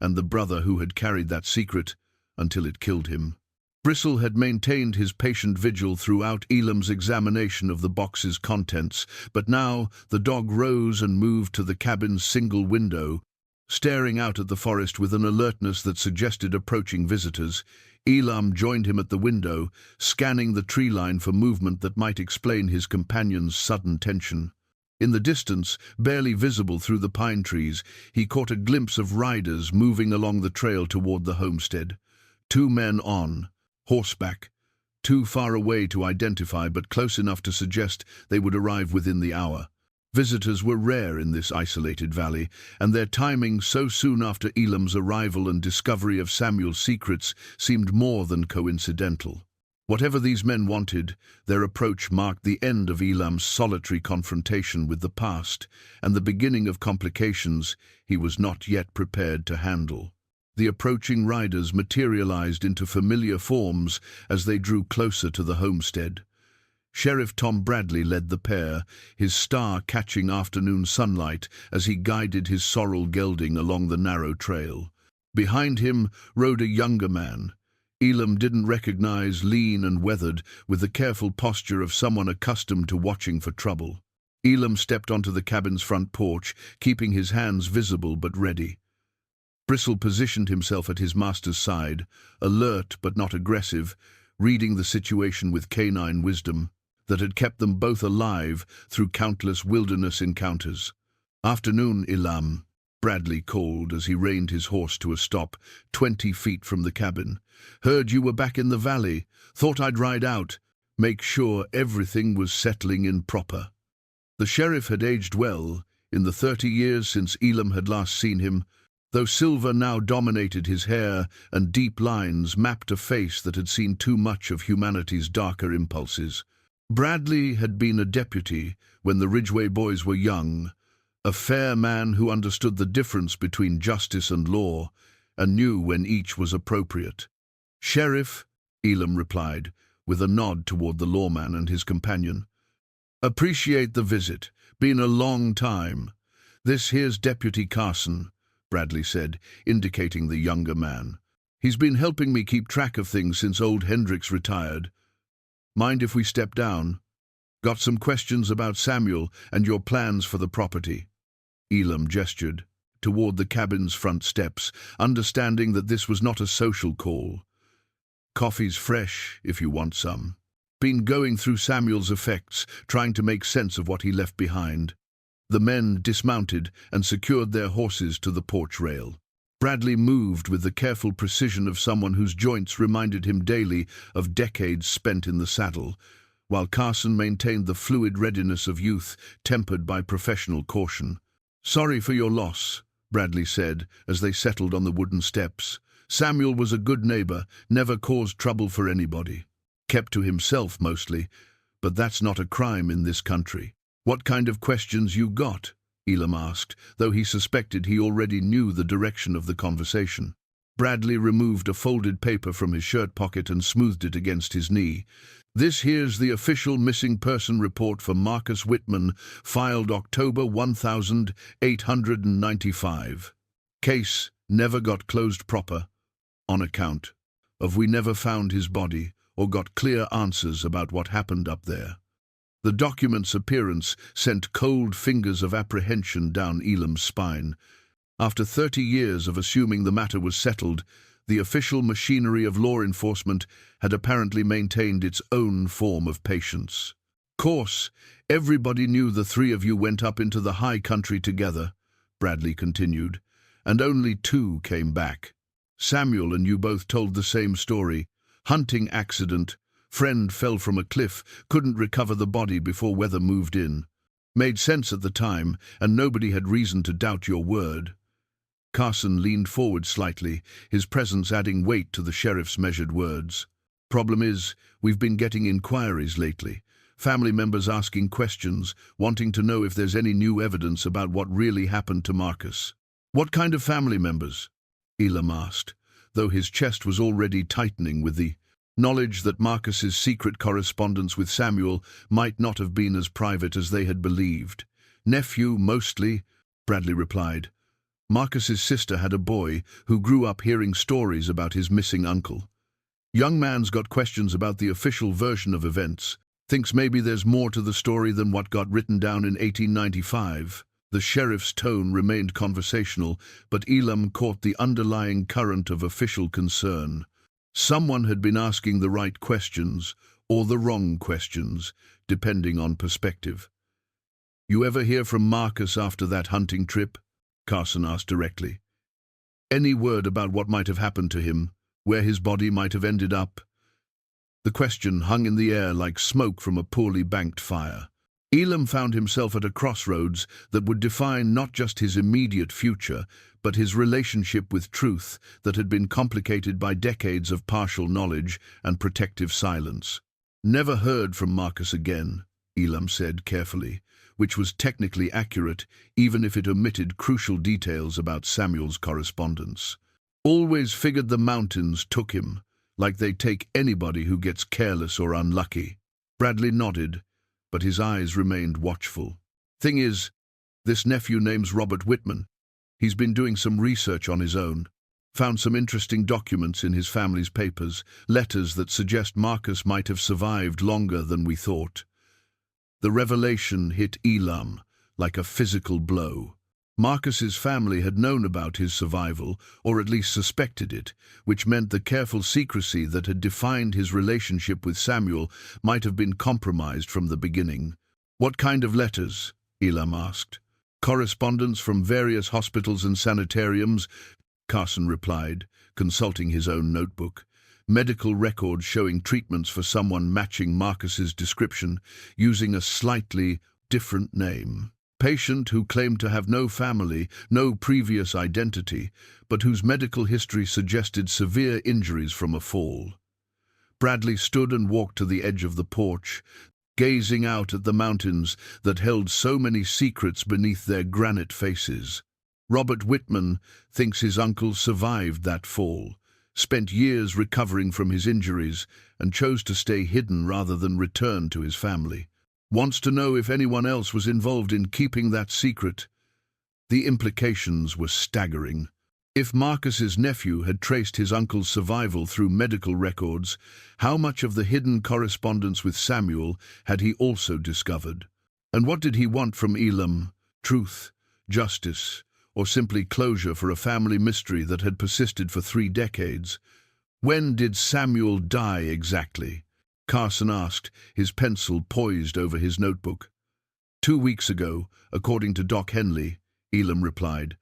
and the brother who had carried that secret until it killed him. Bristle had maintained his patient vigil throughout Elam's examination of the box's contents, but now the dog rose and moved to the cabin's single window, staring out at the forest with an alertness that suggested approaching visitors. Elam joined him at the window, scanning the tree line for movement that might explain his companion's sudden tension. In the distance, barely visible through the pine trees, he caught a glimpse of riders moving along the trail toward the homestead. 2 men on horseback, too far away to identify but close enough to suggest they would arrive within the hour. Visitors were rare in this isolated valley, and their timing so soon after Elam's arrival and discovery of Samuel's secrets seemed more than coincidental. Whatever these men wanted, their approach marked the end of Elam's solitary confrontation with the past and the beginning of complications he was not yet prepared to handle. The approaching riders materialized into familiar forms as they drew closer to the homestead. Sheriff Tom Bradley led the pair, his star catching afternoon sunlight as he guided his sorrel gelding along the narrow trail. Behind him rode a younger man, Elam didn't recognize, lean and weathered, with the careful posture of someone accustomed to watching for trouble. Elam stepped onto the cabin's front porch, keeping his hands visible but ready. Bristle positioned himself at his master's side, alert but not aggressive, reading the situation with canine wisdom that had kept them both alive through countless wilderness encounters. "Afternoon, Elam," Bradley called as he reined his horse to a stop 20 feet from the cabin. "Heard you were back in the valley. Thought I'd ride out, make sure everything was settling in proper." The sheriff had aged well in the 30 years since Elam had last seen him, though silver now dominated his hair and deep lines mapped a face that had seen too much of humanity's darker impulses. Bradley had been a deputy when the Ridgeway boys were young, a fair man who understood the difference between justice and law and knew when each was appropriate. "Sheriff," Elam replied, with a nod toward the lawman and his companion. "Appreciate the visit. Been a long time. This here's Deputy Carson," Bradley said, indicating the younger man. "He's been helping me keep track of things since old Hendricks retired. Mind if we step down? Got some questions about Samuel and your plans for the property." Elam gestured toward the cabin's front steps, understanding that this was not a social call. "Coffee's fresh, if you want some. Been going through Samuel's effects, trying to make sense of what he left behind." The men dismounted and secured their horses to the porch rail. Bradley moved with the careful precision of someone whose joints reminded him daily of decades spent in the saddle, while Carson maintained the fluid readiness of youth, tempered by professional caution. "Sorry for your loss," Bradley said as they settled on the wooden steps. "Samuel was a good neighbor, never caused trouble for anybody. Kept to himself mostly, but that's not a crime in this country." "What kind of questions you got?" Elam asked, though he suspected he already knew the direction of the conversation. Bradley removed a folded paper from his shirt pocket and smoothed it against his knee. "This here's the official missing person report for Marcus Whitman, filed October 1895. Case never got closed proper, on account of we never found his body or got clear answers about what happened up there." The document's appearance sent cold fingers of apprehension down Elam's spine. After 30 years of assuming the matter was settled, the official machinery of law enforcement had apparently maintained its own form of patience. "Course, everybody knew the three of you went up into the high country together," Bradley continued, "and only 2 came back. Samuel and you both told the same story. Hunting accident. Friend fell from a cliff, couldn't recover the body before weather moved in. Made sense at the time, and nobody had reason to doubt your word." Carson leaned forward slightly, his presence adding weight to the sheriff's measured words. "Problem is, we've been getting inquiries lately. Family members asking questions, wanting to know if there's any new evidence about what really happened to Marcus." "What kind of family members?" Elam asked, though his chest was already tightening with the knowledge that Marcus's secret correspondence with Samuel might not have been as private as they had believed. "Nephew, mostly," Bradley replied. "Marcus's sister had a boy who grew up hearing stories about his missing uncle. Young man's got questions about the official version of events, thinks maybe there's more to the story than what got written down in 1895. The sheriff's tone remained conversational, but Elam caught the underlying current of official concern. Someone had been asking the right questions, or the wrong questions, depending on perspective. "You ever hear from Marcus after that hunting trip?" Carson asked directly. "Any word about what might have happened to him, where his body might have ended up?" The question hung in the air like smoke from a poorly banked fire. Elam found himself at a crossroads that would define not just his immediate future, but his relationship with truth that had been complicated by decades of partial knowledge and protective silence. "Never heard from Marcus again," Elam said carefully, which was technically accurate even if it omitted crucial details about Samuel's correspondence. "Always figured the mountains took him, like they take anybody who gets careless or unlucky." Bradley nodded, but his eyes remained watchful. "Thing is, this nephew name's Robert Whitman. He's been doing some research on his own. Found some interesting documents in his family's papers, letters that suggest Marcus might have survived longer than we thought. The revelation hit Elam like a physical blow. Marcus's family had known about his survival, or at least suspected it, which meant the careful secrecy that had defined his relationship with Samuel might have been compromised from the beginning. "What kind of letters?" Elam asked. "Correspondence from various hospitals and sanitariums," Carson replied, consulting his own notebook. "Medical records showing treatments for someone matching Marcus's description, using a slightly different name. Patient who claimed to have no family, no previous identity, but whose medical history suggested severe injuries from a fall." Bradley stood and walked to the edge of the porch, gazing out at the mountains that held so many secrets beneath their granite faces. Robert Whitman thinks his uncle survived that fall, spent years recovering from his injuries, and chose to stay hidden rather than return to his family. Wants to know if anyone else was involved in keeping that secret. The implications were staggering. If Marcus's nephew had traced his uncle's survival through medical records, how much of the hidden correspondence with Samuel had he also discovered? And what did he want from Elam? Truth, justice, or simply closure for a family mystery that had persisted for 3 decades? When did Samuel die exactly? Carson asked, his pencil poised over his notebook. 2 weeks ago, according to Doc Henley, Elam replied.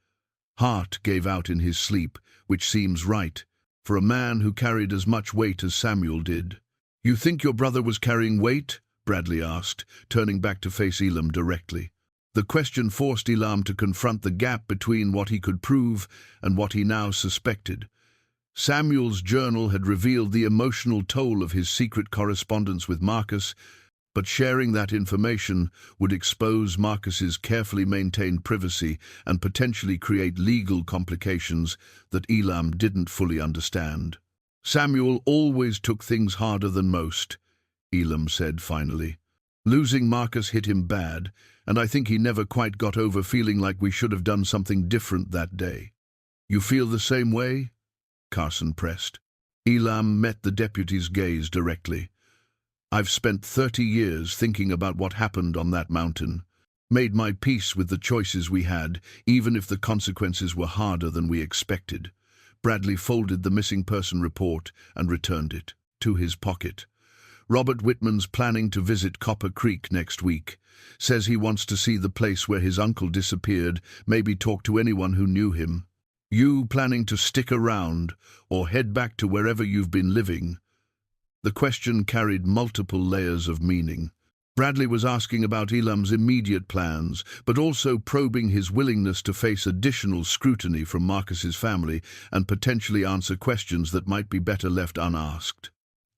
Heart gave out in his sleep, which seems right, for a man who carried as much weight as Samuel did. "You think your brother was carrying weight?" Bradley asked, turning back to face Elam directly. The question forced Elam to confront the gap between what he could prove and what he now suspected. Samuel's journal had revealed the emotional toll of his secret correspondence with Marcus, but sharing that information would expose Marcus's carefully maintained privacy and potentially create legal complications that Elam didn't fully understand. "Samuel always took things harder than most," Elam said finally. "Losing Marcus hit him bad, and I think he never quite got over feeling like we should have done something different that day." "You feel the same way?" Carson pressed. Elam met the deputy's gaze directly. "I've spent 30 years thinking about what happened on that mountain, made my peace with the choices we had, even if the consequences were harder than we expected." Bradley folded the missing person report and returned it to his pocket. "Robert Whitman's planning to visit Copper Creek next week. Says he wants to see the place where his uncle disappeared, maybe talk to anyone who knew him. You planning to stick around or head back to wherever you've been living?" The question carried multiple layers of meaning. Bradley was asking about Elam's immediate plans, but also probing his willingness to face additional scrutiny from Marcus's family and potentially answer questions that might be better left unasked.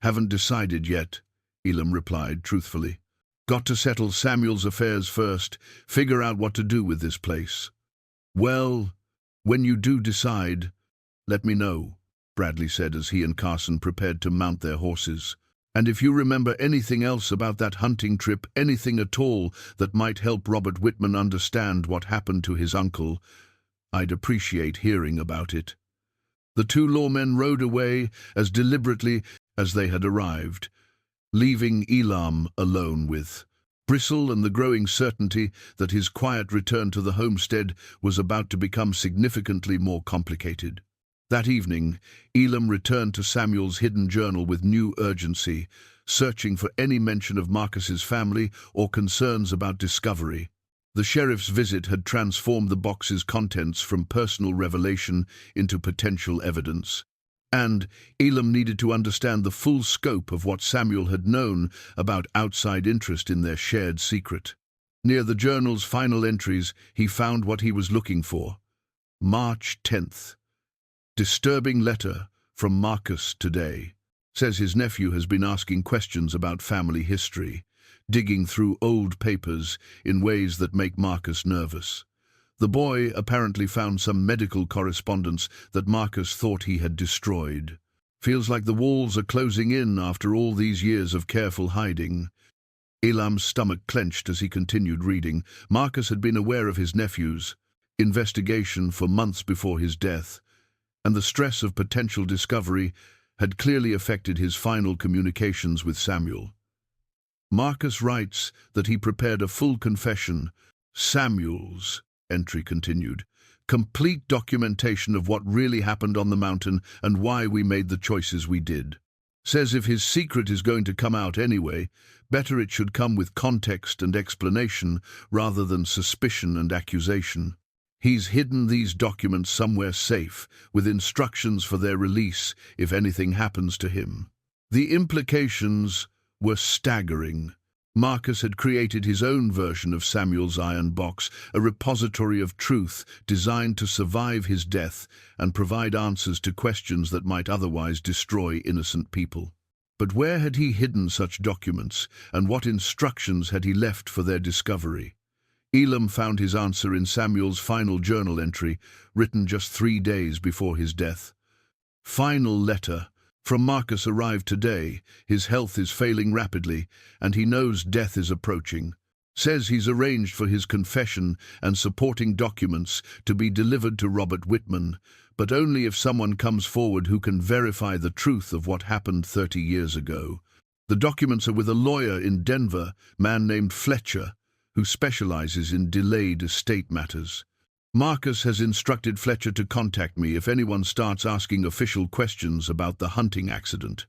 "Haven't decided yet," Elam replied truthfully. "Got to settle Samuel's affairs first, figure out what to do with this place." "Well, when you do decide, let me know," Bradley said as he and Carson prepared to mount their horses. "And if you remember anything else about that hunting trip, anything at all that might help Robert Whitman understand what happened to his uncle, I'd appreciate hearing about it." The 2 lawmen rode away as deliberately as they had arrived, leaving Elam alone with Bristle and the growing certainty that his quiet return to the homestead was about to become significantly more complicated. That evening, Elam returned to Samuel's hidden journal with new urgency, searching for any mention of Marcus's family or concerns about discovery. The sheriff's visit had transformed the box's contents from personal revelation into potential evidence. And Elam needed to understand the full scope of what Samuel had known about outside interest in their shared secret. Near the journal's final entries, he found what he was looking for. March 10th. Disturbing letter from Marcus today. Says his nephew has been asking questions about family history, digging through old papers in ways that make Marcus nervous. The boy apparently found some medical correspondence that Marcus thought he had destroyed. Feels like the walls are closing in after all these years of careful hiding. Elam's stomach clenched as he continued reading. Marcus had been aware of his nephew's investigation for months before his death, and the stress of potential discovery had clearly affected his final communications with Samuel. Marcus writes that he prepared a full confession. Samuel's entry continued, complete documentation of what really happened on the mountain and why we made the choices we did. Says if his secret is going to come out anyway, better it should come with context and explanation rather than suspicion and accusation. He's hidden these documents somewhere safe, with instructions for their release if anything happens to him. The implications were staggering. Marcus had created his own version of Samuel's iron box, a repository of truth designed to survive his death and provide answers to questions that might otherwise destroy innocent people. But where had he hidden such documents, and what instructions had he left for their discovery? Elam found his answer in Samuel's final journal entry, written just 3 days before his death. Final letter from Marcus arrived today. His health is failing rapidly, and he knows death is approaching. Says he's arranged for his confession and supporting documents to be delivered to Robert Whitman, but only if someone comes forward who can verify the truth of what happened 30 years ago. The documents are with a lawyer in Denver, man named Fletcher, who specializes in delayed estate matters. Marcus has instructed Fletcher to contact me if anyone starts asking official questions about the hunting accident.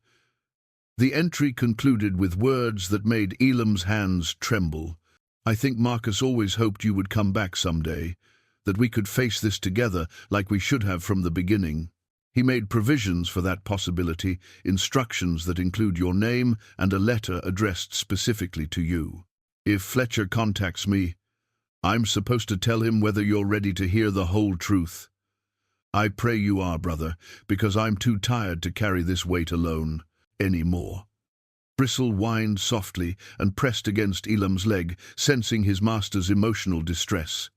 The entry concluded with words that made Elam's hands tremble. I think Marcus always hoped you would come back someday, that we could face this together like we should have from the beginning. He made provisions for that possibility, instructions that include your name and a letter addressed specifically to you. If Fletcher contacts me, I'm supposed to tell him whether you're ready to hear the whole truth. I pray you are, brother, because I'm too tired to carry this weight alone anymore. Bristle whined softly and pressed against Elam's leg, sensing his master's emotional distress.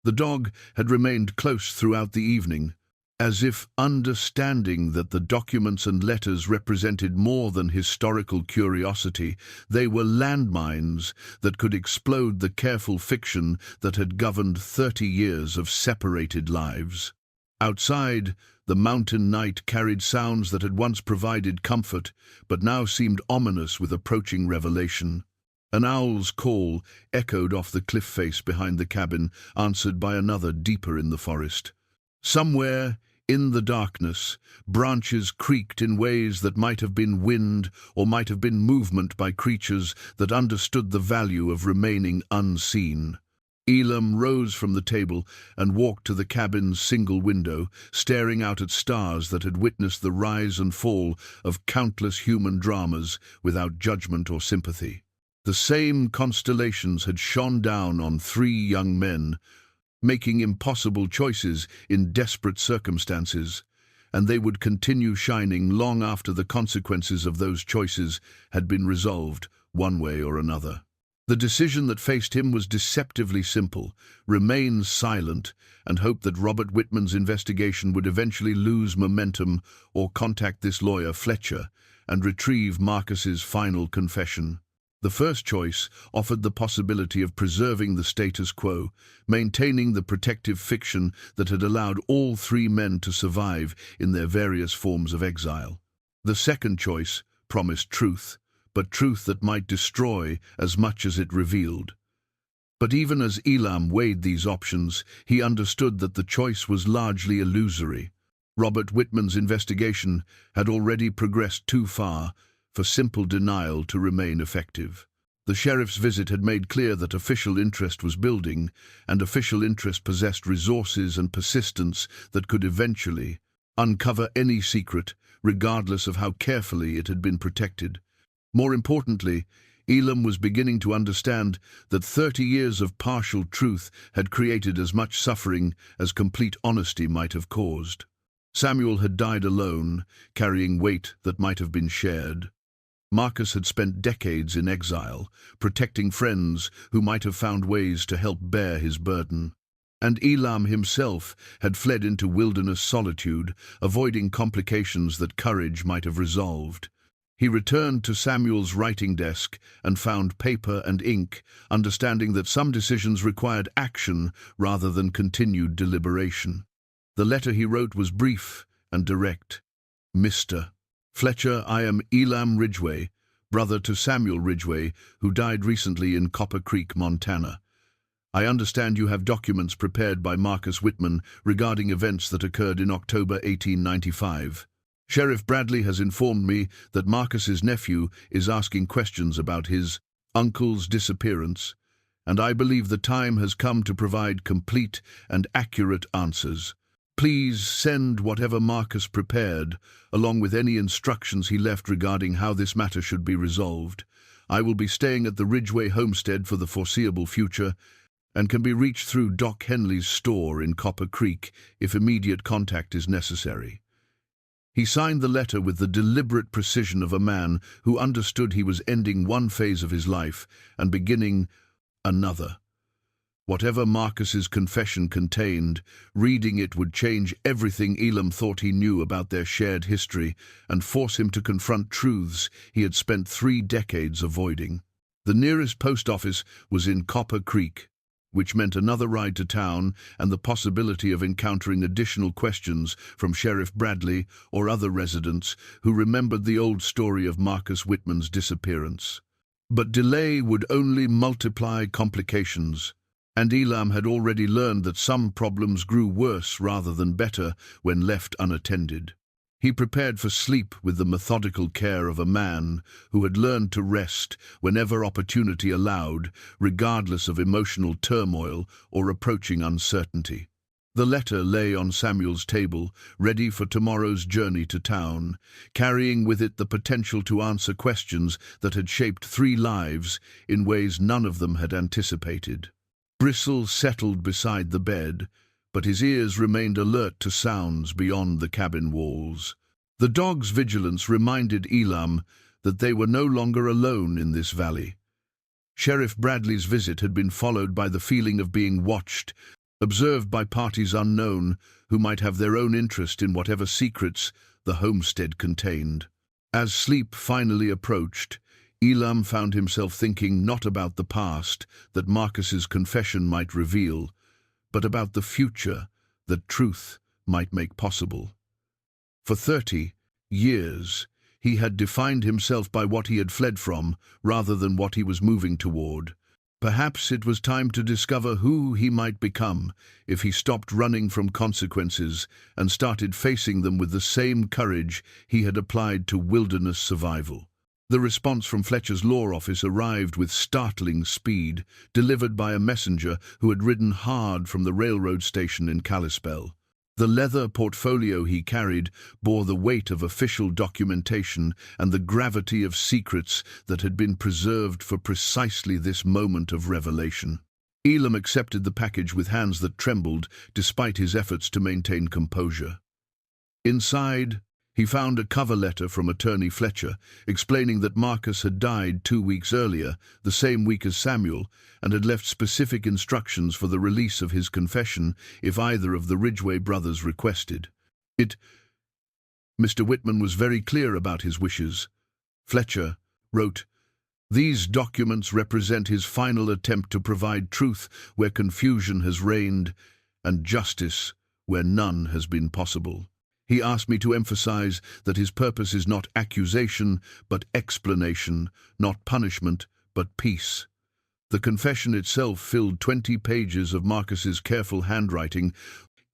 The dog had remained close throughout the evening, as if understanding that the documents and letters represented more than historical curiosity. They were landmines that could explode the careful fiction that had governed 30 years of separated lives. Outside, the mountain night carried sounds that had once provided comfort, but now seemed ominous with approaching revelation. An owl's call echoed off the cliff face behind the cabin, answered by another deeper in the forest. Somewhere, in the darkness, branches creaked in ways that might have been wind or might have been movement by creatures that understood the value of remaining unseen. Elam rose from the table and walked to the cabin's single window, staring out at stars that had witnessed the rise and fall of countless human dramas without judgment or sympathy. The same constellations had shone down on 3 young men, making impossible choices in desperate circumstances, and they would continue shining long after the consequences of those choices had been resolved one way or another. The decision that faced him was deceptively simple: remain silent and hope that Robert Whitman's investigation would eventually lose momentum, or contact this lawyer Fletcher and retrieve Marcus's final confession. The first choice offered the possibility of preserving the status quo, maintaining the protective fiction that had allowed all 3 men to survive in their various forms of exile. The second choice promised truth, but truth that might destroy as much as it revealed. But even as Elam weighed these options, he understood that the choice was largely illusory. Robert Whitman's investigation had already progressed too far for simple denial to remain effective. The sheriff's visit had made clear that official interest was building, and official interest possessed resources and persistence that could eventually uncover any secret, regardless of how carefully it had been protected. More importantly, Elam was beginning to understand that 30 years of partial truth had created as much suffering as complete honesty might have caused. Samuel had died alone, carrying weight that might have been shared. Marcus had spent decades in exile, protecting friends who might have found ways to help bear his burden. And Elam himself had fled into wilderness solitude, avoiding complications that courage might have resolved. He returned to Samuel's writing desk and found paper and ink, understanding that some decisions required action rather than continued deliberation. The letter he wrote was brief and direct. Mr. Fletcher, I am Elam Ridgeway, brother to Samuel Ridgeway, who died recently in Copper Creek, Montana. I understand you have documents prepared by Marcus Whitman regarding events that occurred in October 1895. Sheriff Bradley has informed me that Marcus's nephew is asking questions about his uncle's disappearance, and I believe the time has come to provide complete and accurate answers. Please send whatever Marcus prepared, along with any instructions he left regarding how this matter should be resolved. I will be staying at the Ridgeway homestead for the foreseeable future, and can be reached through Doc Henley's store in Copper Creek if immediate contact is necessary. He signed the letter with the deliberate precision of a man who understood he was ending one phase of his life and beginning another. Whatever Marcus's confession contained, reading it would change everything Elam thought he knew about their shared history and force him to confront truths he had spent 3 decades avoiding. The nearest post office was in Copper Creek, which meant another ride to town and the possibility of encountering additional questions from Sheriff Bradley or other residents who remembered the old story of Marcus Whitman's disappearance. But delay would only multiply complications, and Elam had already learned that some problems grew worse rather than better when left unattended. He prepared for sleep with the methodical care of a man who had learned to rest whenever opportunity allowed, regardless of emotional turmoil or approaching uncertainty. The letter lay on Samuel's table, ready for tomorrow's journey to town, carrying with it the potential to answer questions that had shaped 3 lives in ways none of them had anticipated. Bristle settled beside the bed, but his ears remained alert to sounds beyond the cabin walls. The dog's vigilance reminded Elam that they were no longer alone in this valley. Sheriff Bradley's visit had been followed by the feeling of being watched, observed by parties unknown who might have their own interest in whatever secrets the homestead contained. As sleep finally approached, Elam found himself thinking not about the past that Marcus's confession might reveal, but about the future that truth might make possible. For 30 years, he had defined himself by what he had fled from rather than what he was moving toward. Perhaps it was time to discover who he might become if he stopped running from consequences and started facing them with the same courage he had applied to wilderness survival. The response from Fletcher's law office arrived with startling speed, delivered by a messenger who had ridden hard from the railroad station in Kalispell. The leather portfolio he carried bore the weight of official documentation and the gravity of secrets that had been preserved for precisely this moment of revelation. Elam accepted the package with hands that trembled despite his efforts to maintain composure. Inside, he found a cover letter from Attorney Fletcher explaining that Marcus had died 2 weeks earlier, the same week as Samuel, and had left specific instructions for the release of his confession if either of the Ridgeway brothers requested. Mr. Whitman was very clear about his wishes. Fletcher wrote, "These documents represent his final attempt to provide truth where confusion has reigned and justice where none has been possible. He asked me to emphasize that his purpose is not accusation, but explanation, not punishment, but peace." The confession itself filled 20 pages of Marcus's careful handwriting,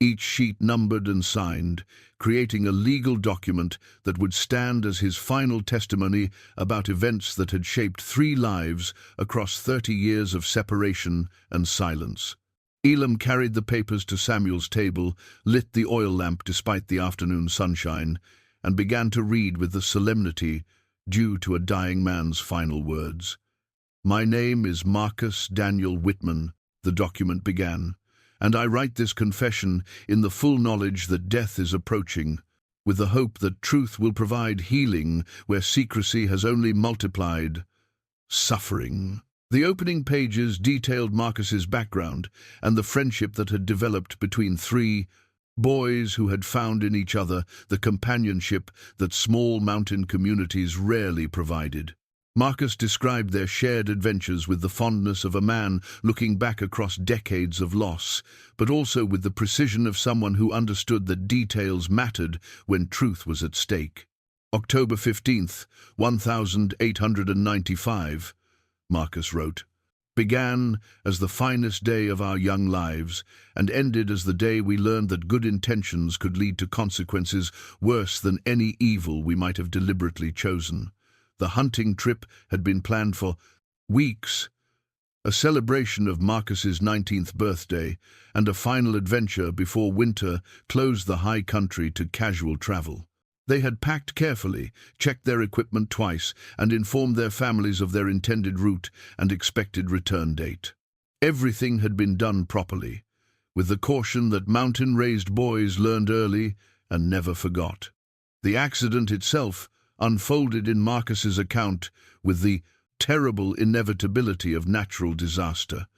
each sheet numbered and signed, creating a legal document that would stand as his final testimony about events that had shaped 3 lives across 30 years of separation and silence. Elam carried the papers to Samuel's table, lit the oil lamp despite the afternoon sunshine, and began to read with the solemnity due to a dying man's final words. "My name is Marcus Daniel Whitman," the document began, "and I write this confession in the full knowledge that death is approaching, with the hope that truth will provide healing where secrecy has only multiplied suffering." The opening pages detailed Marcus's background and the friendship that had developed between 3 boys who had found in each other the companionship that small mountain communities rarely provided. Marcus described their shared adventures with the fondness of a man looking back across decades of loss, but also with the precision of someone who understood that details mattered when truth was at stake. October 15th, 1895, Marcus wrote, began as the finest day of our young lives and ended as the day we learned that good intentions could lead to consequences worse than any evil we might have deliberately chosen. The hunting trip had been planned for weeks, a celebration of Marcus's 19th birthday and a final adventure before winter closed the high country to casual travel. They had packed carefully, checked their equipment twice, and informed their families of their intended route and expected return date. Everything had been done properly, with the caution that mountain-raised boys learned early and never forgot. The accident itself unfolded in Marcus's account with the terrible inevitability of natural disaster.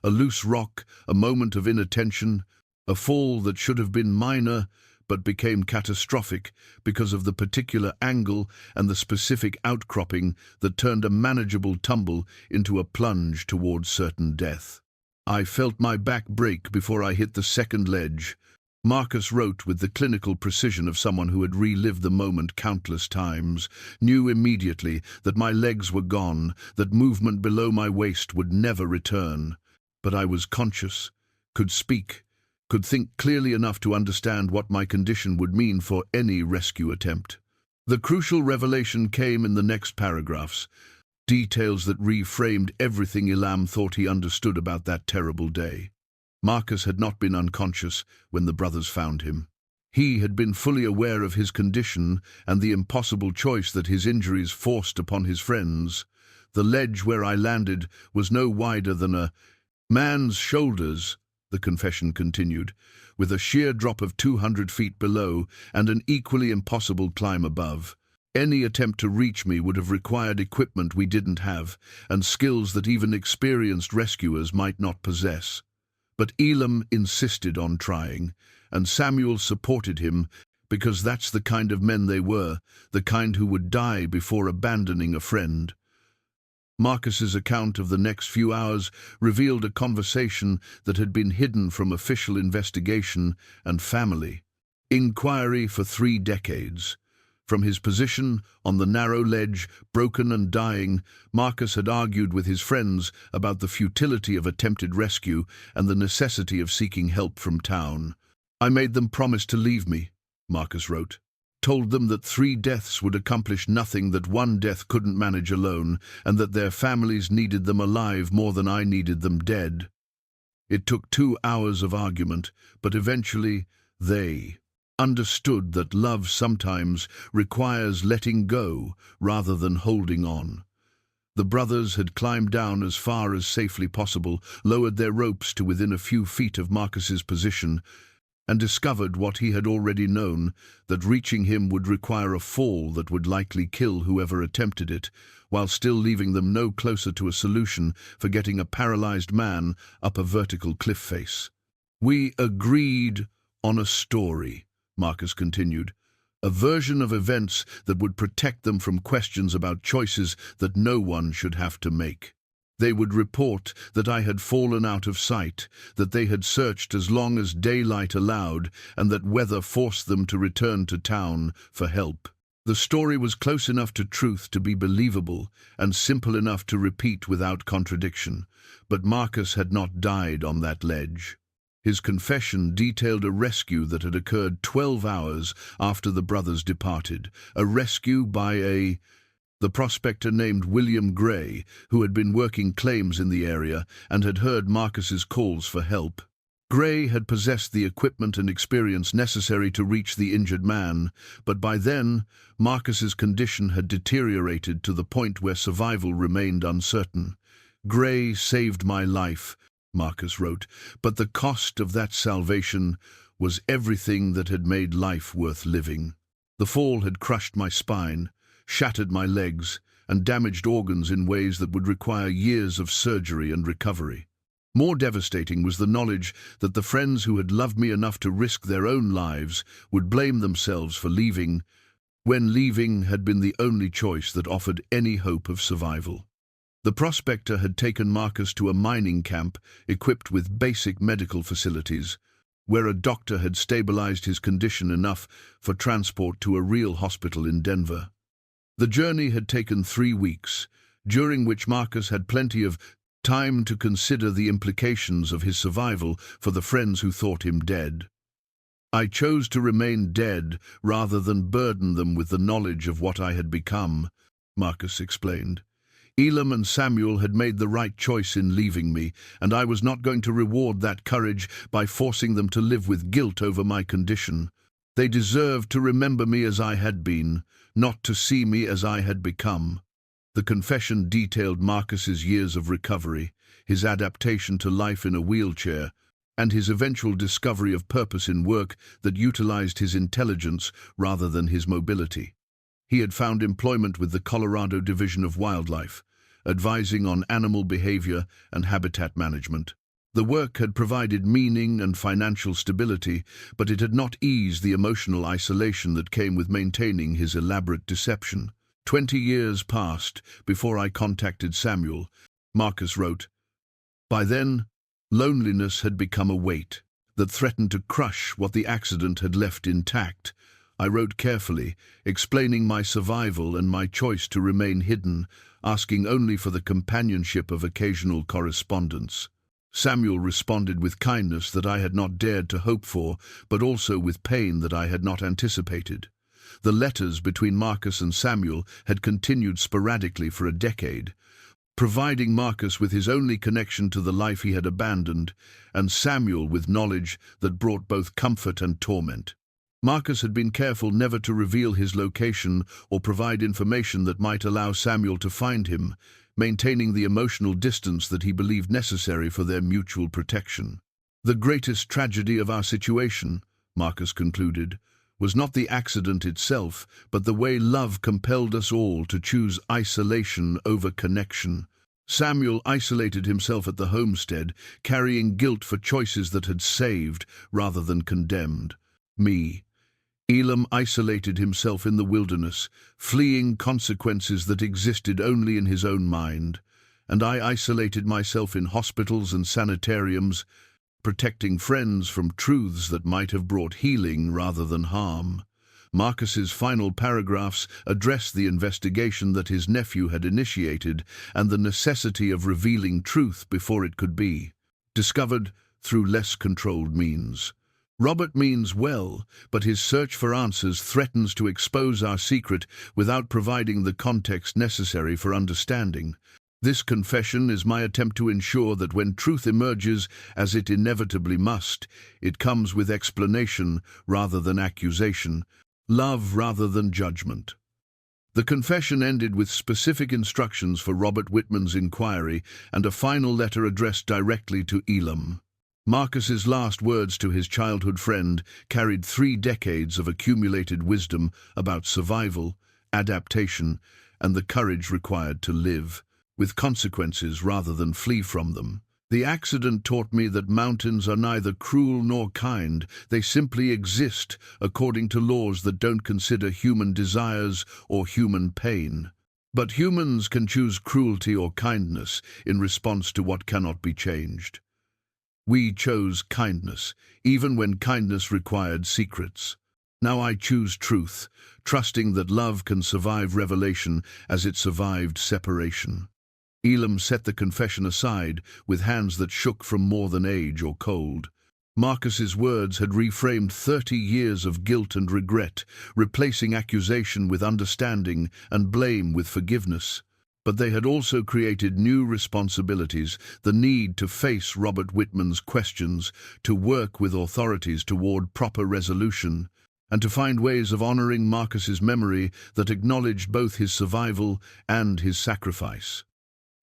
A loose rock, a moment of inattention, a fall that should have been minor but became catastrophic because of the particular angle and the specific outcropping that turned a manageable tumble into a plunge towards certain death. I felt my back break before I hit the second ledge. Marcus wrote with the clinical precision of someone who had relived the moment countless times, knew immediately that my legs were gone, that movement below my waist would never return. But I was conscious, could speak, could think clearly enough to understand what my condition would mean for any rescue attempt. The crucial revelation came in the next paragraphs, details that reframed everything Elam thought he understood about that terrible day. Marcus had not been unconscious when the brothers found him. He had been fully aware of his condition and the impossible choice that his injuries forced upon his friends. The ledge where I landed was no wider than a man's shoulders, the confession continued, with a sheer drop of 200 feet below and an equally impossible climb above. Any attempt to reach me would have required equipment we didn't have, and skills that even experienced rescuers might not possess. But Elam insisted on trying, and Samuel supported him because that's the kind of men they were, the kind who would die before abandoning a friend. Marcus's account of the next few hours revealed a conversation that had been hidden from official investigation and family inquiry for 3 decades. From his position on the narrow ledge, broken and dying, Marcus had argued with his friends about the futility of attempted rescue and the necessity of seeking help from town. I made them promise to leave me, Marcus wrote. Told them that 3 deaths would accomplish nothing that 1 death couldn't manage alone, and that their families needed them alive more than I needed them dead. It took 2 hours of argument, but eventually they understood that love sometimes requires letting go rather than holding on. The brothers had climbed down as far as safely possible, lowered their ropes to within a few feet of Marcus's position, and discovered what he had already known, that reaching him would require a fall that would likely kill whoever attempted it, while still leaving them no closer to a solution for getting a paralyzed man up a vertical cliff face. We agreed on a story, Marcus continued, a version of events that would protect them from questions about choices that no one should have to make. They would report that I had fallen out of sight, that they had searched as long as daylight allowed, and that weather forced them to return to town for help. The story was close enough to truth to be believable and simple enough to repeat without contradiction, but Marcus had not died on that ledge. His confession detailed a rescue that had occurred 12 hours after the brothers departed, a rescue by the prospector named William Gray, who had been working claims in the area and had heard Marcus's calls for help. Gray had possessed the equipment and experience necessary to reach the injured man, but by then Marcus's condition had deteriorated to the point where survival remained uncertain. Gray saved my life, Marcus wrote, but the cost of that salvation was everything that had made life worth living. The fall had crushed my spine, shattered my legs, and damaged organs in ways that would require years of surgery and recovery. More devastating was the knowledge that the friends who had loved me enough to risk their own lives would blame themselves for leaving when leaving had been the only choice that offered any hope of survival. The prospector had taken Marcus to a mining camp equipped with basic medical facilities, where a doctor had stabilized his condition enough for transport to a real hospital in Denver. The journey had taken 3 weeks, during which Marcus had plenty of time to consider the implications of his survival for the friends who thought him dead. I chose to remain dead rather than burden them with the knowledge of what I had become, Marcus explained. Elam and Samuel had made the right choice in leaving me, and I was not going to reward that courage by forcing them to live with guilt over my condition. They deserved to remember me as I had been, not to see me as I had become. The confession detailed Marcus's years of recovery, his adaptation to life in a wheelchair, and his eventual discovery of purpose in work that utilized his intelligence rather than his mobility. He had found employment with the Colorado Division of Wildlife, advising on animal behavior and habitat management. The work had provided meaning and financial stability, but it had not eased the emotional isolation that came with maintaining his elaborate deception. 20 years passed before I contacted Samuel, Marcus wrote. By then, loneliness had become a weight that threatened to crush what the accident had left intact. I wrote carefully, explaining my survival and my choice to remain hidden, asking only for the companionship of occasional correspondence. Samuel responded with kindness that I had not dared to hope for, but also with pain that I had not anticipated. The letters between Marcus and Samuel had continued sporadically for a decade, providing Marcus with his only connection to the life he had abandoned, and Samuel with knowledge that brought both comfort and torment. Marcus had been careful never to reveal his location or provide information that might allow Samuel to find him, maintaining the emotional distance that he believed necessary for their mutual protection. The greatest tragedy of our situation, Marcus concluded, was not the accident itself, but the way love compelled us all to choose isolation over connection. Samuel isolated himself at the homestead, carrying guilt for choices that had saved rather than condemned me. Elam isolated himself in the wilderness, fleeing consequences that existed only in his own mind, and I isolated myself in hospitals and sanitariums, protecting friends from truths that might have brought healing rather than harm. Marcus's final paragraphs addressed the investigation that his nephew had initiated and the necessity of revealing truth before it could be discovered through less controlled means. Robert means well, but his search for answers threatens to expose our secret without providing the context necessary for understanding. This confession is my attempt to ensure that when truth emerges, as it inevitably must, it comes with explanation rather than accusation, love rather than judgment. The confession ended with specific instructions for Robert Whitman's inquiry and a final letter addressed directly to Elam. Marcus's last words to his childhood friend carried 3 decades of accumulated wisdom about survival, adaptation, and the courage required to live with consequences rather than flee from them. The accident taught me that mountains are neither cruel nor kind. They simply exist according to laws that don't consider human desires or human pain. But humans can choose cruelty or kindness in response to what cannot be changed. We chose kindness, even when kindness required secrets. Now I choose truth, trusting that love can survive revelation as it survived separation. Elam set the confession aside with hands that shook from more than age or cold. Marcus's words had reframed 30 years of guilt and regret, replacing accusation with understanding and blame with forgiveness. But they had also created new responsibilities, the need to face Robert Whitman's questions, to work with authorities toward proper resolution, and to find ways of honoring Marcus's memory that acknowledged both his survival and his sacrifice.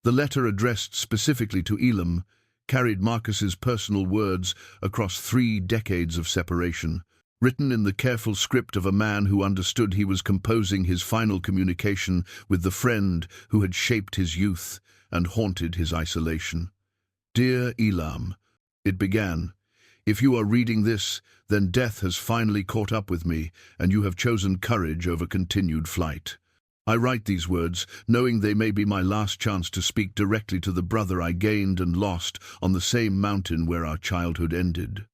The letter addressed specifically to Elam carried Marcus's personal words across 3 decades of separation, written in the careful script of a man who understood he was composing his final communication with the friend who had shaped his youth and haunted his isolation. Dear Elam, it began, If you are reading this, then death has finally caught up with me, and you have chosen courage over continued flight. I write these words, knowing they may be my last chance to speak directly to the brother I gained and lost on the same mountain where our childhood ended.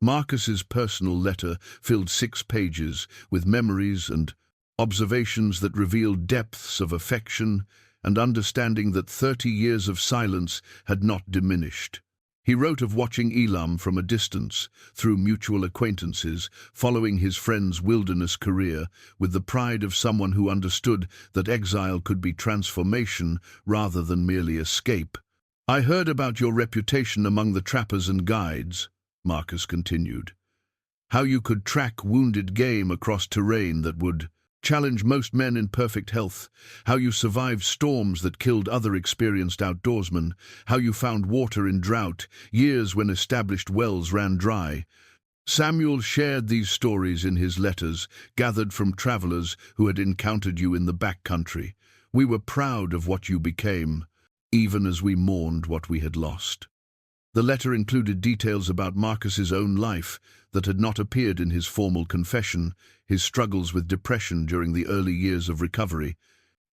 Marcus's personal letter filled 6 pages with memories and observations that revealed depths of affection and understanding that 30 years of silence had not diminished. He wrote of watching Elam from a distance, through mutual acquaintances, following his friend's wilderness career, with the pride of someone who understood that exile could be transformation rather than merely escape. "I heard about your reputation among the trappers and guides," Marcus continued. "How you could track wounded game across terrain that would challenge most men in perfect health, how you survived storms that killed other experienced outdoorsmen, how you found water in drought, years when established wells ran dry." Samuel shared these stories in his letters, gathered from travelers who had encountered you in the backcountry. "We were proud of what you became, even as we mourned what we had lost." The letter included details about Marcus's own life that had not appeared in his formal confession, his struggles with depression during the early years of recovery,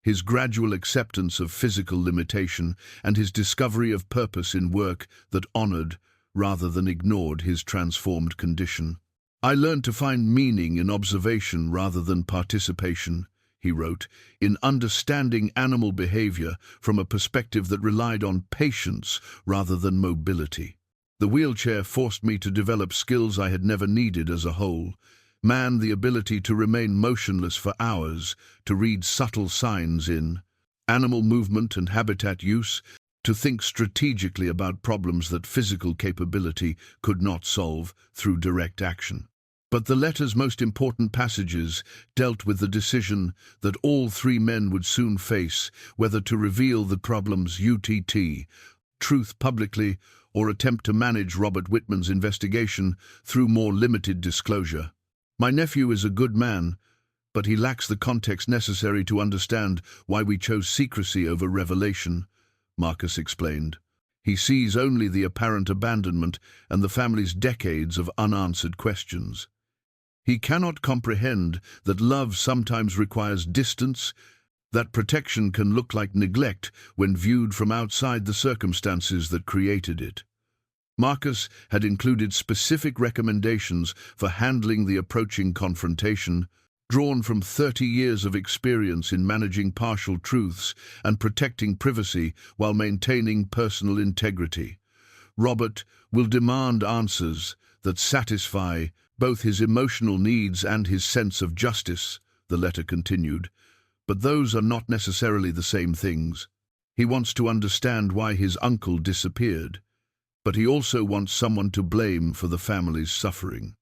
his gradual acceptance of physical limitation, and his discovery of purpose in work that honored, rather than ignored, his transformed condition. "I learned to find meaning in observation rather than participation," he wrote, "in understanding animal behavior from a perspective that relied on patience rather than mobility. The wheelchair forced me to develop skills I had never needed as a whole. Man, the ability to remain motionless for hours, to read subtle signs in animal movement and habitat use, to think strategically about problems that physical capability could not solve through direct action." But the letter's most important passages dealt with the decision that all 3 men would soon face, whether to reveal the problem's truth publicly or attempt to manage Robert Whitman's investigation through more limited disclosure. "My nephew is a good man, but he lacks the context necessary to understand why we chose secrecy over revelation," Marcus explained. "He sees only the apparent abandonment and the family's decades of unanswered questions. He cannot comprehend that love sometimes requires distance, that protection can look like neglect when viewed from outside the circumstances that created it." Marcus had included specific recommendations for handling the approaching confrontation, drawn from 30 years of experience in managing partial truths and protecting privacy while maintaining personal integrity. "Robert will demand answers that satisfy both his emotional needs and his sense of justice," the letter continued, "but those are not necessarily the same things. He wants to understand why his uncle disappeared, but he also wants someone to blame for the family's suffering.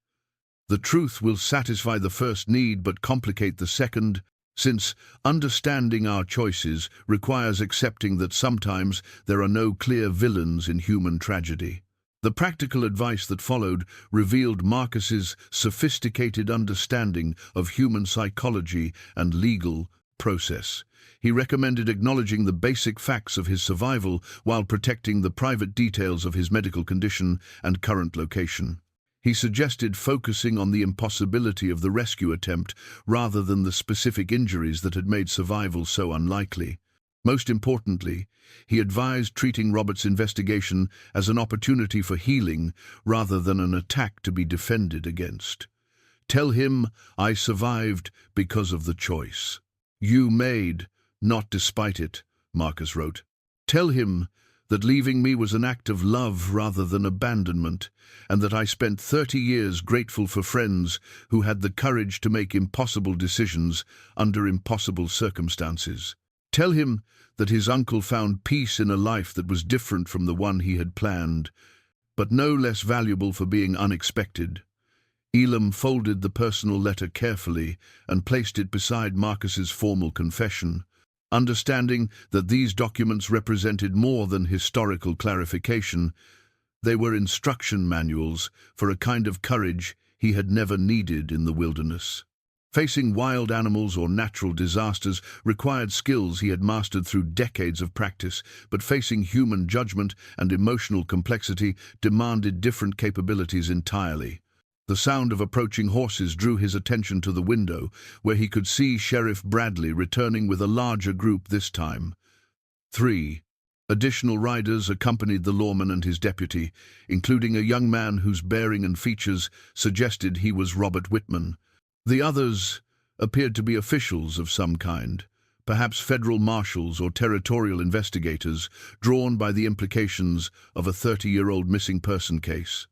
The truth will satisfy the first need but complicate the second, since understanding our choices requires accepting that sometimes there are no clear villains in human tragedy." The practical advice that followed revealed Marcus's sophisticated understanding of human psychology and legal process. He recommended acknowledging the basic facts of his survival while protecting the private details of his medical condition and current location. He suggested focusing on the impossibility of the rescue attempt rather than the specific injuries that had made survival so unlikely. Most importantly, he advised treating Robert's investigation as an opportunity for healing rather than an attack to be defended against. "Tell him I survived because of the choice you made, not despite it," Marcus wrote. "Tell him that leaving me was an act of love rather than abandonment, and that I spent 30 years grateful for friends who had the courage to make impossible decisions under impossible circumstances. Tell him that his uncle found peace in a life that was different from the one he had planned, but no less valuable for being unexpected." Elam folded the personal letter carefully and placed it beside Marcus's formal confession, understanding that these documents represented more than historical clarification. They were instruction manuals for a kind of courage he had never needed in the wilderness. Facing wild animals or natural disasters required skills he had mastered through decades of practice, but facing human judgment and emotional complexity demanded different capabilities entirely. The sound of approaching horses drew his attention to the window, where he could see Sheriff Bradley returning with a larger group this time. 3. Additional riders accompanied the lawman and his deputy, including a young man whose bearing and features suggested he was Robert Whitman. The others appeared to be officials of some kind, perhaps federal marshals or territorial investigators, drawn by the implications of a 30-year-old missing person case.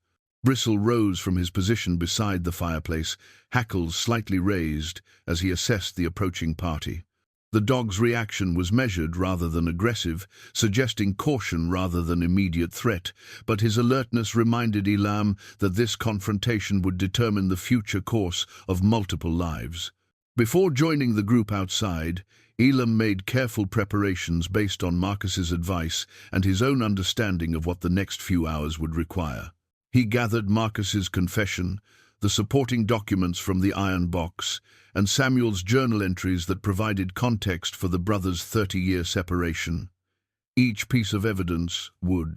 Bristle rose from his position beside the fireplace, hackles slightly raised as he assessed the approaching party. The dog's reaction was measured rather than aggressive, suggesting caution rather than immediate threat, but his alertness reminded Elam that this confrontation would determine the future course of multiple lives. Before joining the group outside, Elam made careful preparations based on Marcus's advice and his own understanding of what the next few hours would require. He gathered Marcus's confession, the supporting documents from the iron box, and Samuel's journal entries that provided context for the brothers' 30-year separation. Each piece of evidence will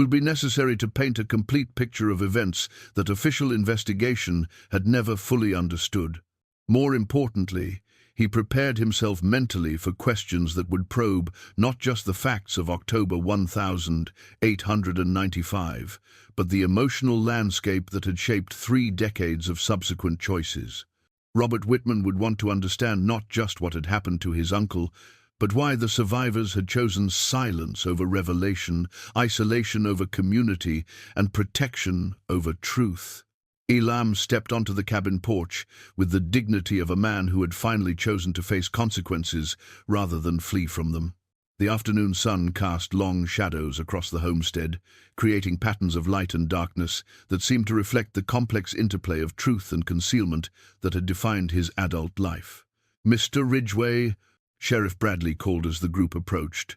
be necessary to paint a complete picture of events that official investigation had never fully understood. More importantly, he prepared himself mentally for questions that would probe not just the facts of October 1895, but the emotional landscape that had shaped 3 decades of subsequent choices. Robert Whitman would want to understand not just what had happened to his uncle, but why the survivors had chosen silence over revelation, isolation over community, and protection over truth. Elam stepped onto the cabin porch with the dignity of a man who had finally chosen to face consequences rather than flee from them. The afternoon sun cast long shadows across the homestead, creating patterns of light and darkness that seemed to reflect the complex interplay of truth and concealment that had defined his adult life. "Mr. Ridgeway," Sheriff Bradley called as the group approached.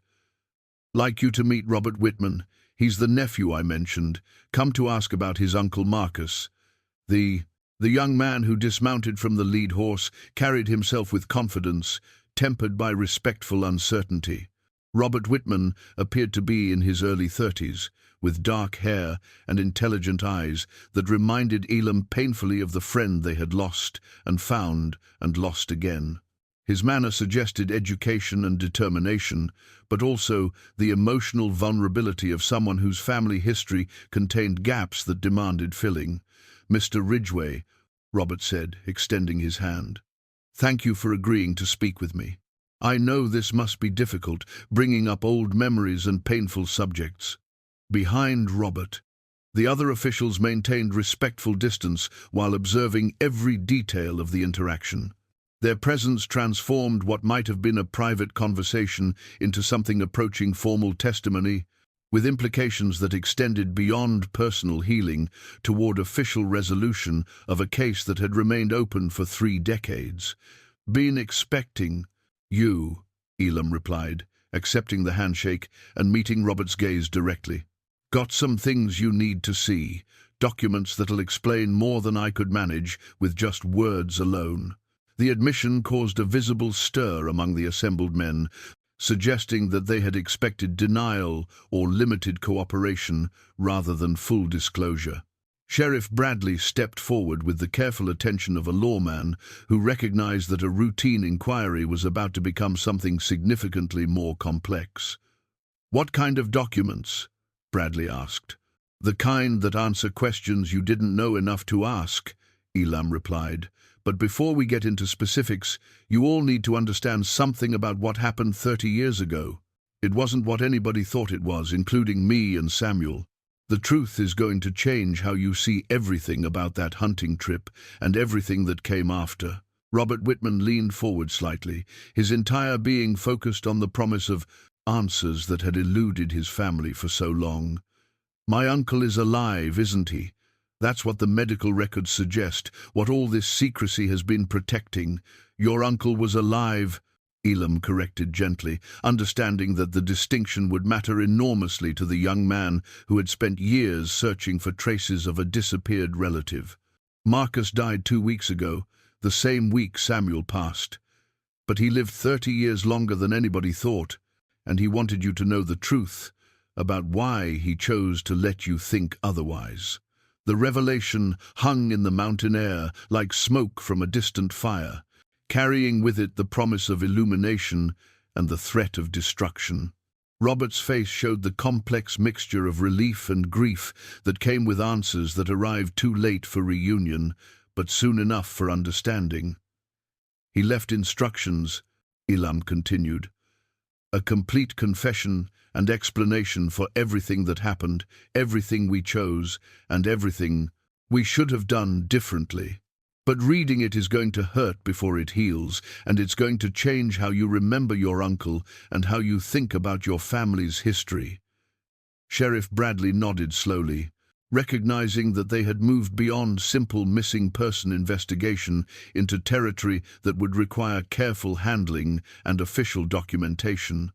"Like you to meet Robert Whitman. He's the nephew I mentioned, come to ask about his uncle Marcus." The young man who dismounted from the lead horse carried himself with confidence, tempered by respectful uncertainty. Robert Whitman appeared to be in his early 30s, with dark hair and intelligent eyes that reminded Elam painfully of the friend they had lost and found and lost again. His manner suggested education and determination, but also the emotional vulnerability of someone whose family history contained gaps that demanded filling. "Mr. Ridgeway," Robert said, extending his hand. "Thank you for agreeing to speak with me. I know this must be difficult, bringing up old memories and painful subjects." Behind Robert, the other officials maintained respectful distance while observing every detail of the interaction. Their presence transformed what might have been a private conversation into something approaching formal testimony, with implications that extended beyond personal healing toward official resolution of a case that had remained open for 3 decades. "Been expecting you," Elam replied, accepting the handshake and meeting Robert's gaze directly. "Got some things you need to see, documents that'll explain more than I could manage with just words alone." The admission caused a visible stir among the assembled men, suggesting that they had expected denial or limited cooperation rather than full disclosure. Sheriff Bradley stepped forward with the careful attention of a lawman who recognized that a routine inquiry was about to become something significantly more complex. "What kind of documents?" Bradley asked. "The kind that answer questions you didn't know enough to ask," Elam replied. "But before we get into specifics, you all need to understand something about what happened 30 years ago. It wasn't what anybody thought it was, including me and Samuel. The truth is going to change how you see everything about that hunting trip and everything that came after." Robert Whitman leaned forward slightly, his entire being focused on the promise of answers that had eluded his family for so long. "My uncle is alive, isn't he? That's what the medical records suggest, what all this secrecy has been protecting. Your uncle was alive," Elam corrected gently, understanding that the distinction would matter enormously to the young man who had spent years searching for traces of a disappeared relative. "Marcus died 2 weeks ago. The same week Samuel passed. But he lived 30 years longer than anybody thought, and he wanted you to know the truth about why he chose to let you think otherwise. The revelation hung in the mountain air like smoke from a distant fire, carrying with it the promise of illumination and the threat of destruction. Robert's face showed the complex mixture of relief and grief that came with answers that arrived too late for reunion, but soon enough for understanding. He left instructions, Elam continued, a complete confession and explanation for everything that happened, everything we chose, and everything we should have done differently. But reading it is going to hurt before it heals, and it's going to change how you remember your uncle and how you think about your family's history. Sheriff Bradley nodded slowly, recognizing that they had moved beyond simple missing person investigation into territory that would require careful handling and official documentation.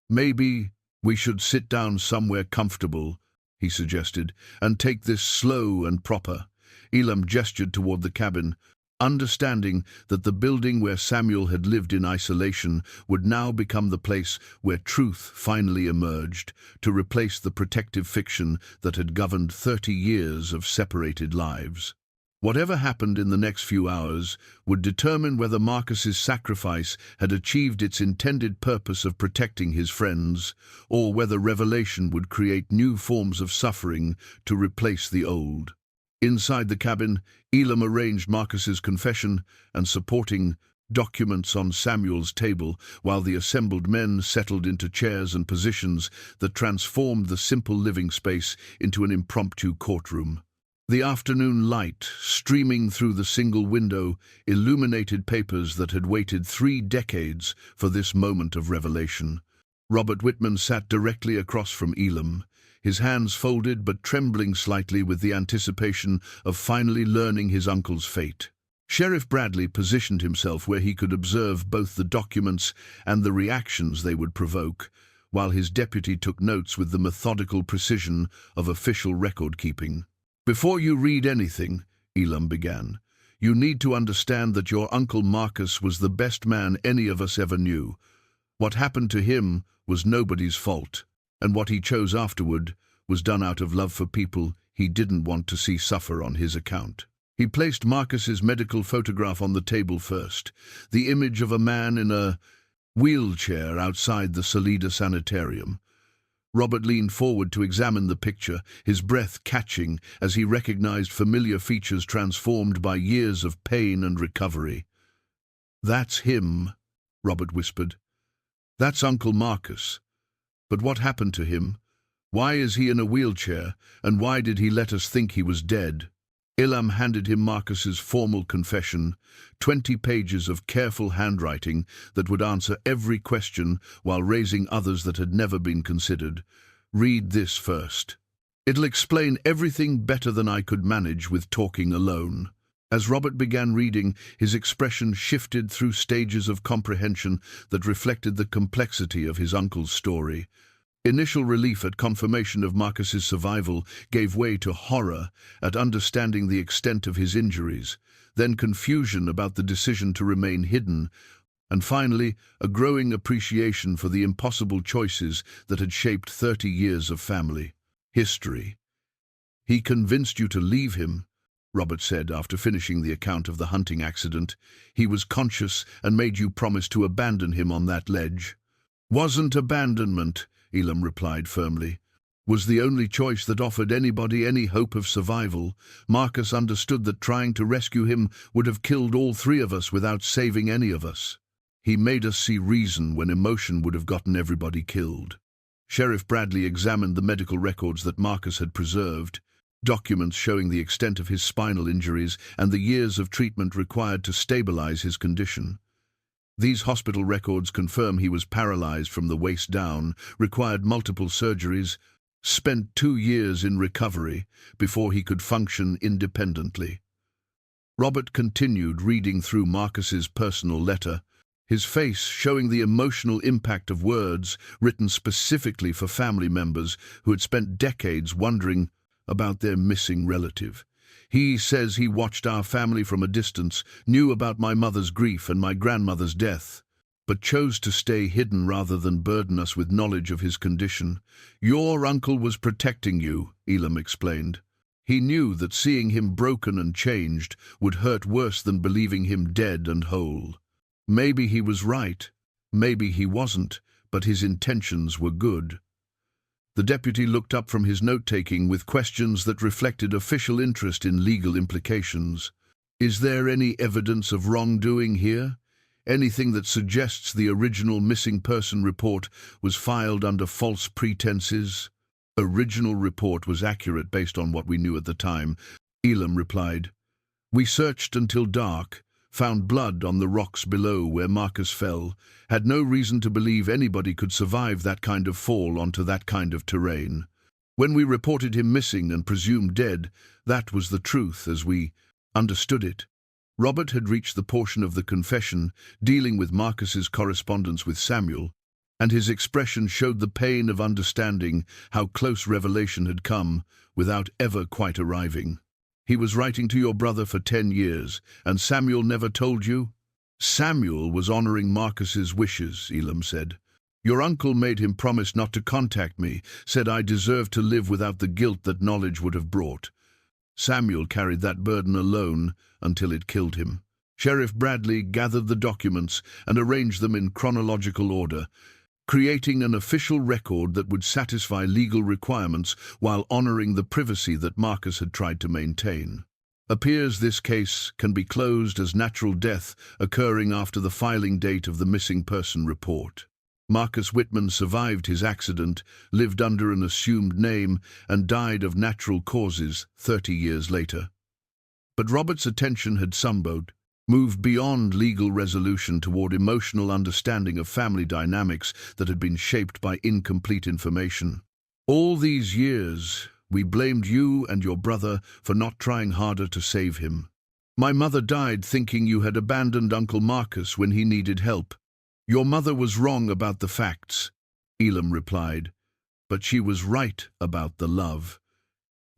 Maybe we should sit down somewhere comfortable, he suggested, and take this slow and proper. Elam gestured toward the cabin, understanding that the building where Samuel had lived in isolation would now become the place where truth finally emerged, to replace the protective fiction that had governed 30 years of separated lives. Whatever happened in the next few hours would determine whether Marcus's sacrifice had achieved its intended purpose of protecting his friends, or whether revelation would create new forms of suffering to replace the old. Inside the cabin, Elam arranged Marcus's confession and supporting documents on Samuel's table, while the assembled men settled into chairs and positions that transformed the simple living space into an impromptu courtroom. The afternoon light, streaming through the single window, illuminated papers that had waited 3 decades for this moment of revelation. Robert Whitman sat directly across from Elam, his hands folded but trembling slightly with the anticipation of finally learning his uncle's fate. Sheriff Bradley positioned himself where he could observe both the documents and the reactions they would provoke, while his deputy took notes with the methodical precision of official record-keeping. "Before you read anything," Elam began, "you need to understand that your Uncle Marcus was the best man any of us ever knew. What happened to him was nobody's fault, and what he chose afterward was done out of love for people he didn't want to see suffer on his account." He placed Marcus's medical photograph on the table first, the image of a man in a wheelchair outside the Salida Sanitarium. Robert leaned forward to examine the picture, his breath catching as he recognized familiar features transformed by years of pain and recovery. "That's him," Robert whispered. "That's Uncle Marcus. But what happened to him? Why is he in a wheelchair, and why did he let us think he was dead?" Elam handed him Marcus's formal confession, 20 pages of careful handwriting that would answer every question while raising others that had never been considered. "Read this first. It'll explain everything better than I could manage with talking alone." As Robert began reading, his expression shifted through stages of comprehension that reflected the complexity of his uncle's story. Initial relief at confirmation of Marcus's survival gave way to horror at understanding the extent of his injuries, then confusion about the decision to remain hidden, and finally a growing appreciation for the impossible choices that had shaped 30 years of family history. "He convinced you to leave him," Robert said after finishing the account of the hunting accident. "He was conscious and made you promise to abandon him on that ledge." "Wasn't abandonment," Elam replied firmly. "Was the only choice that offered anybody any hope of survival. Marcus understood that trying to rescue him would have killed all 3 of us without saving any of us. He made us see reason when emotion would have gotten everybody killed." Sheriff Bradley examined the medical records that Marcus had preserved, documents showing the extent of his spinal injuries and the years of treatment required to stabilize his condition. These hospital records confirm he was paralyzed from the waist down, required multiple surgeries, spent 2 years in recovery before he could function independently. Robert continued reading through Marcus's personal letter, his face showing the emotional impact of words written specifically for family members who had spent decades wondering about their missing relative. He says he watched our family from a distance, knew about my mother's grief and my grandmother's death, but chose to stay hidden rather than burden us with knowledge of his condition. Your uncle was protecting you, Elam explained. He knew that seeing him broken and changed would hurt worse than believing him dead and whole. Maybe he was right, maybe he wasn't, but his intentions were good. The deputy looked up from his note-taking with questions that reflected official interest in legal implications. Is there any evidence of wrongdoing here? Anything that suggests the original missing person report was filed under false pretenses? Original report was accurate based on what we knew at the time, Elam replied. We searched until dark, found blood on the rocks below where Marcus fell, had no reason to believe anybody could survive that kind of fall onto that kind of terrain. When we reported him missing and presumed dead, that was the truth as we understood it. Robert had reached the portion of the confession dealing with Marcus's correspondence with Samuel, and his expression showed the pain of understanding how close revelation had come without ever quite arriving. He was writing to your brother for 10 years, and Samuel never told you? Samuel was honoring Marcus's wishes, Elam said. Your uncle made him promise not to contact me, said I deserved to live without the guilt that knowledge would have brought. Samuel carried that burden alone until it killed him. Sheriff Bradley gathered the documents and arranged them in chronological order, creating an official record that would satisfy legal requirements while honoring the privacy that Marcus had tried to maintain. Appears this case can be closed as natural death occurring after the filing date of the missing person report. Marcus Whitman survived his accident, lived under an assumed name, and died of natural causes 30 years later. But Robert's attention had sunbowed, moved beyond legal resolution toward emotional understanding of family dynamics that had been shaped by incomplete information. All these years, we blamed you and your brother for not trying harder to save him. My mother died thinking you had abandoned Uncle Marcus when he needed help. Your mother was wrong about the facts, Elam replied, but she was right about the love.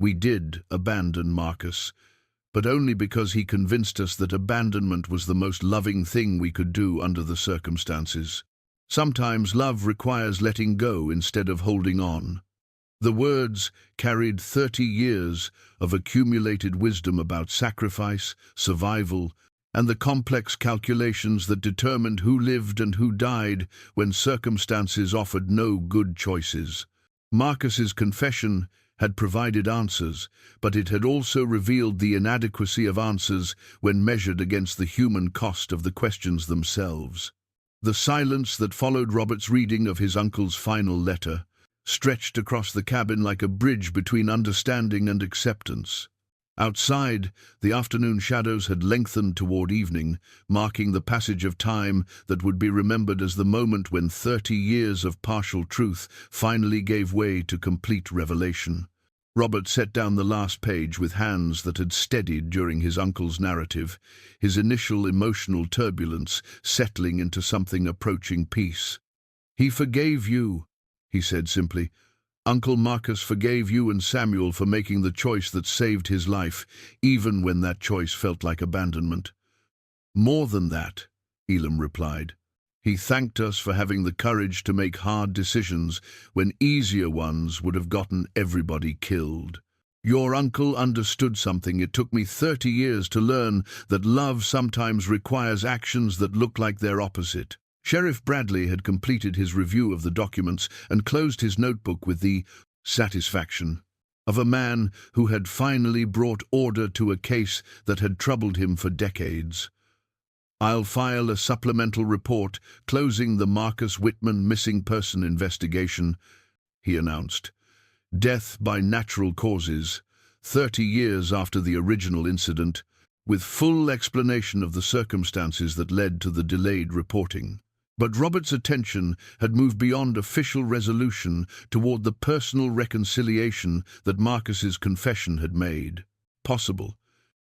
We did abandon Marcus, but only because he convinced us that abandonment was the most loving thing we could do under the circumstances. Sometimes love requires letting go instead of holding on. The words carried 30 years of accumulated wisdom about sacrifice, survival, and the complex calculations that determined who lived and who died when circumstances offered no good choices. Marcus's confession had provided answers, but it had also revealed the inadequacy of answers when measured against the human cost of the questions themselves. The silence that followed Robert's reading of his uncle's final letter stretched across the cabin like a bridge between understanding and acceptance. Outside, the afternoon shadows had lengthened toward evening, marking the passage of time that would be remembered as the moment when 30 years of partial truth finally gave way to complete revelation. Robert set down the last page with hands that had steadied during his uncle's narrative, his initial emotional turbulence settling into something approaching peace. He forgave you, he said simply. Uncle Marcus forgave you and Samuel for making the choice that saved his life, even when that choice felt like abandonment. More than that, Elam replied. He thanked us for having the courage to make hard decisions when easier ones would have gotten everybody killed. Your uncle understood something it took me 30 years to learn, that love sometimes requires actions that look like their opposite. Sheriff Bradley had completed his review of the documents and closed his notebook with the satisfaction of a man who had finally brought order to a case that had troubled him for decades. I'll file a supplemental report closing the Marcus Whitman missing person investigation, he announced. Death by natural causes, 30 years after the original incident, with full explanation of the circumstances that led to the delayed reporting. But Robert's attention had moved beyond official resolution toward the personal reconciliation that Marcus's confession had made possible.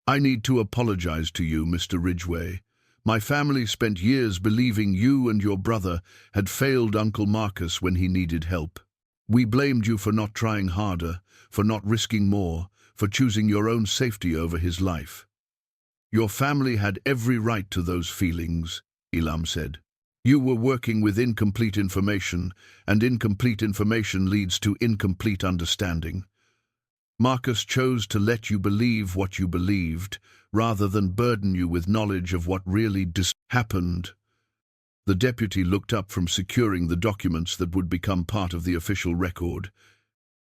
I need to apologize to you, Mr. Ridgeway. My family spent years believing you and your brother had failed Uncle Marcus when he needed help. We blamed you for not trying harder, for not risking more, for choosing your own safety over his life. Your family had every right to those feelings, Elam said. You were working with incomplete information, and incomplete information leads to incomplete understanding. Marcus chose to let you believe what you believed, rather than burden you with knowledge of what really happened. The deputy looked up from securing the documents that would become part of the official record.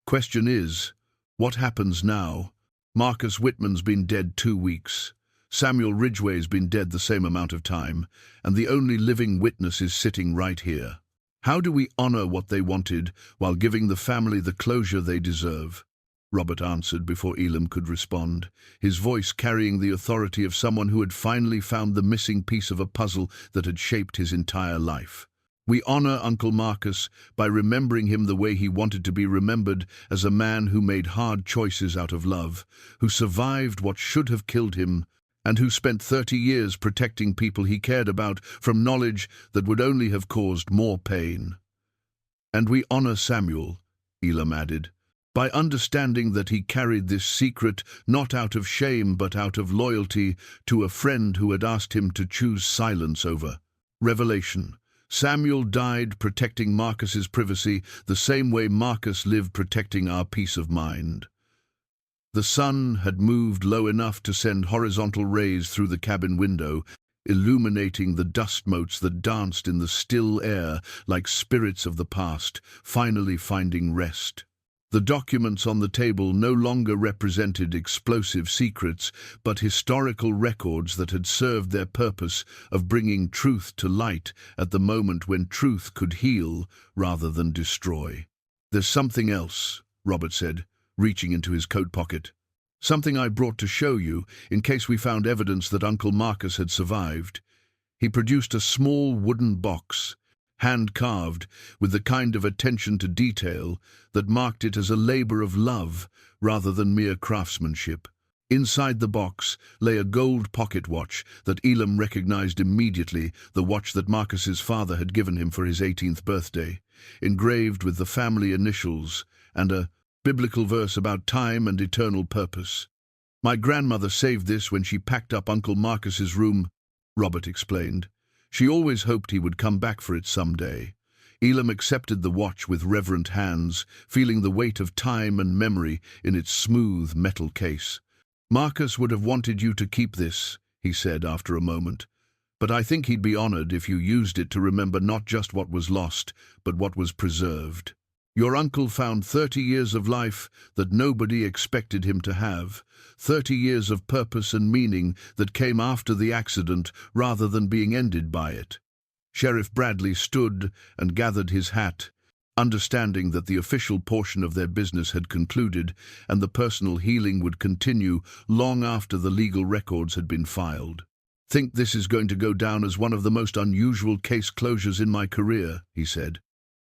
Question is, what happens now? Marcus Whitman's been dead 2 weeks. Samuel Ridgway's been dead the same amount of time, and the only living witness is sitting right here. How do we honor what they wanted while giving the family the closure they deserve? Robert answered before Elam could respond, his voice carrying the authority of someone who had finally found the missing piece of a puzzle that had shaped his entire life. We honor Uncle Marcus by remembering him the way he wanted to be remembered, as a man who made hard choices out of love, who survived what should have killed him, and who spent 30 years protecting people he cared about from knowledge that would only have caused more pain. And we honor Samuel, Elam added, by understanding that he carried this secret not out of shame but out of loyalty to a friend who had asked him to choose silence over revelation. Samuel died protecting Marcus's privacy the same way Marcus lived protecting our peace of mind. The sun had moved low enough to send horizontal rays through the cabin window, illuminating the dust motes that danced in the still air like spirits of the past, finally finding rest. The documents on the table no longer represented explosive secrets, but historical records that had served their purpose of bringing truth to light at the moment when truth could heal rather than destroy. There's something else, Robert said, reaching into his coat pocket. Something I brought to show you, in case we found evidence that Uncle Marcus had survived. He produced a small wooden box, hand-carved, with the kind of attention to detail that marked it as a labor of love rather than mere craftsmanship. Inside the box lay a gold pocket watch that Elam recognized immediately, the watch that Marcus's father had given him for his 18th birthday, engraved with the family initials and a biblical verse about time and eternal purpose. My grandmother saved this when she packed up Uncle Marcus's room, Robert explained. She always hoped he would come back for it someday. Elam accepted the watch with reverent hands, feeling the weight of time and memory in its smooth metal case. Marcus would have wanted you to keep this, he said after a moment, but I think he'd be honored if you used it to remember not just what was lost, but what was preserved. Your uncle found 30 years of life that nobody expected him to have, 30 years of purpose and meaning that came after the accident rather than being ended by it. Sheriff Bradley stood and gathered his hat, understanding that the official portion of their business had concluded and the personal healing would continue long after the legal records had been filed. Think this is going to go down as one of the most unusual case closures in my career, he said.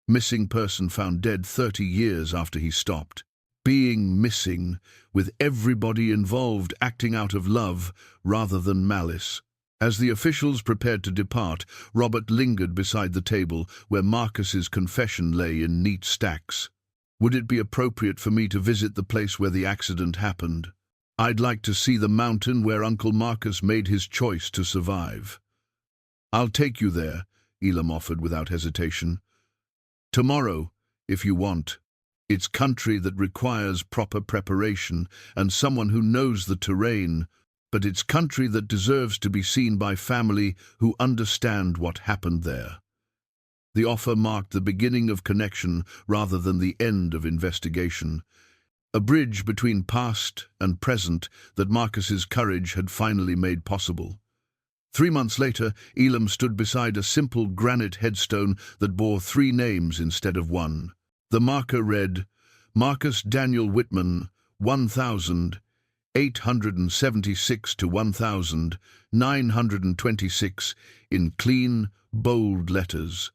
Missing person found dead 30 years after he stopped. Being missing, with everybody involved acting out of love rather than malice. As the officials prepared to depart, Robert lingered beside the table where Marcus's confession lay in neat stacks. Would it be appropriate for me to visit the place where the accident happened? I'd like to see the mountain where Uncle Marcus made his choice to survive. I'll take you there, Elam offered without hesitation. Tomorrow, if you want. It's country that requires proper preparation and someone who knows the terrain, but it's country that deserves to be seen by family who understand what happened there. The offer marked the beginning of connection rather than the end of investigation, a bridge between past and present that Marcus's courage had finally made possible. 3 months later, Elam stood beside a simple granite headstone that bore 3 names instead of 1. The marker read, Marcus Daniel Whitman, 1876 to 1926, in clean, bold letters,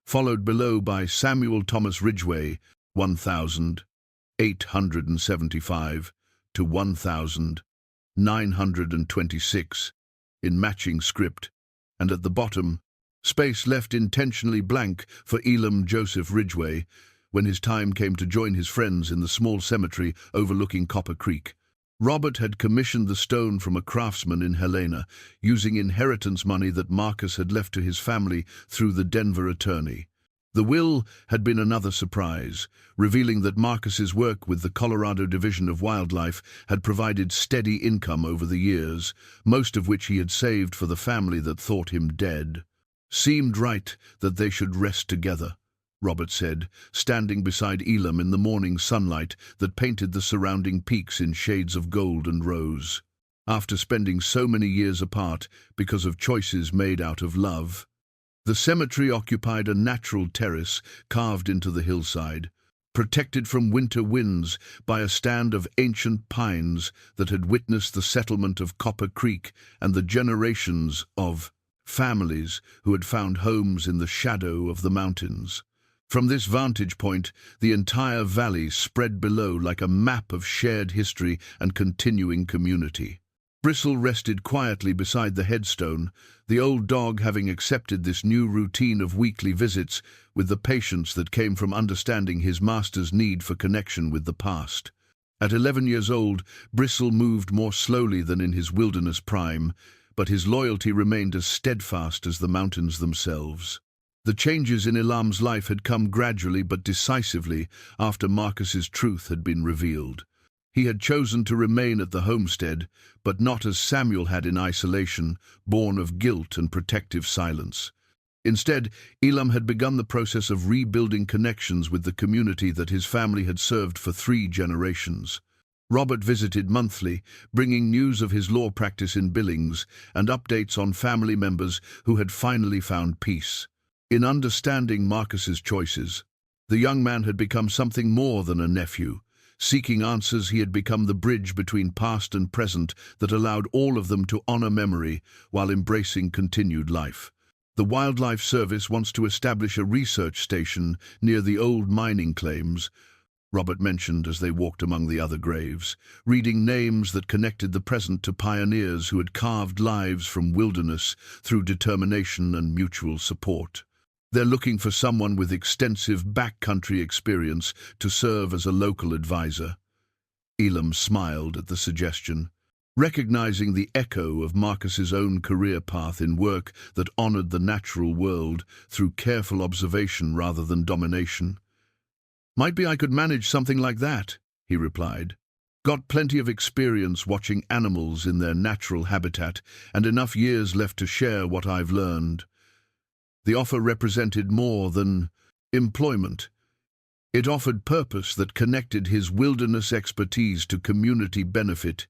followed below by Samuel Thomas Ridgway, 1875 to 1926, in matching script, and at the bottom, space left intentionally blank for Elam Joseph Ridgway when his time came to join his friends in the small cemetery overlooking Copper Creek. Robert had commissioned the stone from a craftsman in Helena, using inheritance money that Marcus had left to his family through the Denver attorney. The will had been another surprise, revealing that Marcus's work with the Colorado Division of Wildlife had provided steady income over the years, most of which he had saved for the family that thought him dead. "Seemed right that they should rest together," Robert said, standing beside Elam in the morning sunlight that painted the surrounding peaks in shades of gold and rose. After spending so many years apart because of choices made out of love. The cemetery occupied a natural terrace carved into the hillside, protected from winter winds by a stand of ancient pines that had witnessed the settlement of Copper Creek and the generations of families who had found homes in the shadow of the mountains. From this vantage point, the entire valley spread below like a map of shared history and continuing community. Bristle rested quietly beside the headstone, the old dog having accepted this new routine of weekly visits with the patience that came from understanding his master's need for connection with the past. At 11 years old, Bristle moved more slowly than in his wilderness prime, but his loyalty remained as steadfast as the mountains themselves. The changes in Elam's life had come gradually but decisively after Marcus's truth had been revealed. He had chosen to remain at the homestead, but not as Samuel had in isolation, born of guilt and protective silence. Instead, Elam had begun the process of rebuilding connections with the community that his family had served for 3 generations. Robert visited monthly, bringing news of his law practice in Billings and updates on family members who had finally found peace. In understanding Marcus's choices, the young man had become something more than a nephew. Seeking answers, he had become the bridge between past and present that allowed all of them to honor memory while embracing continued life. The Wildlife Service wants to establish a research station near the old mining claims, Robert mentioned as they walked among the other graves, reading names that connected the present to pioneers who had carved lives from wilderness through determination and mutual support. They're looking for someone with extensive backcountry experience to serve as a local advisor. Elam smiled at the suggestion, recognizing the echo of Marcus's own career path in work that honored the natural world through careful observation rather than domination. "Might be I could manage something like that," he replied. "Got plenty of experience watching animals in their natural habitat and enough years left to share what I've learned." The offer represented more than employment. It offered purpose that connected his wilderness expertise to community benefit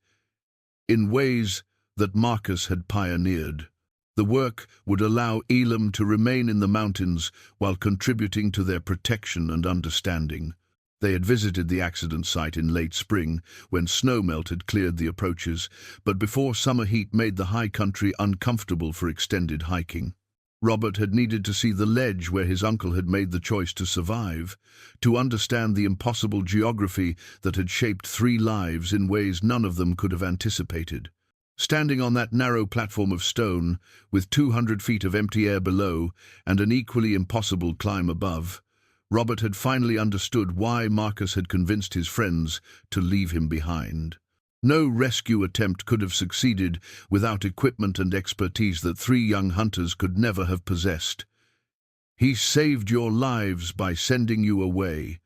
in ways that Marcus had pioneered. The work would allow Elam to remain in the mountains while contributing to their protection and understanding. They had visited the accident site in late spring, when snowmelt had cleared the approaches, but before summer heat made the high country uncomfortable for extended hiking. Robert had needed to see the ledge where his uncle had made the choice to survive, to understand the impossible geography that had shaped 3 lives in ways none of them could have anticipated. Standing on that narrow platform of stone, with 200 feet of empty air below and an equally impossible climb above, Robert had finally understood why Marcus had convinced his friends to leave him behind. No rescue attempt could have succeeded without equipment and expertise that 3 young hunters could never have possessed. "He saved your lives by sending you away,"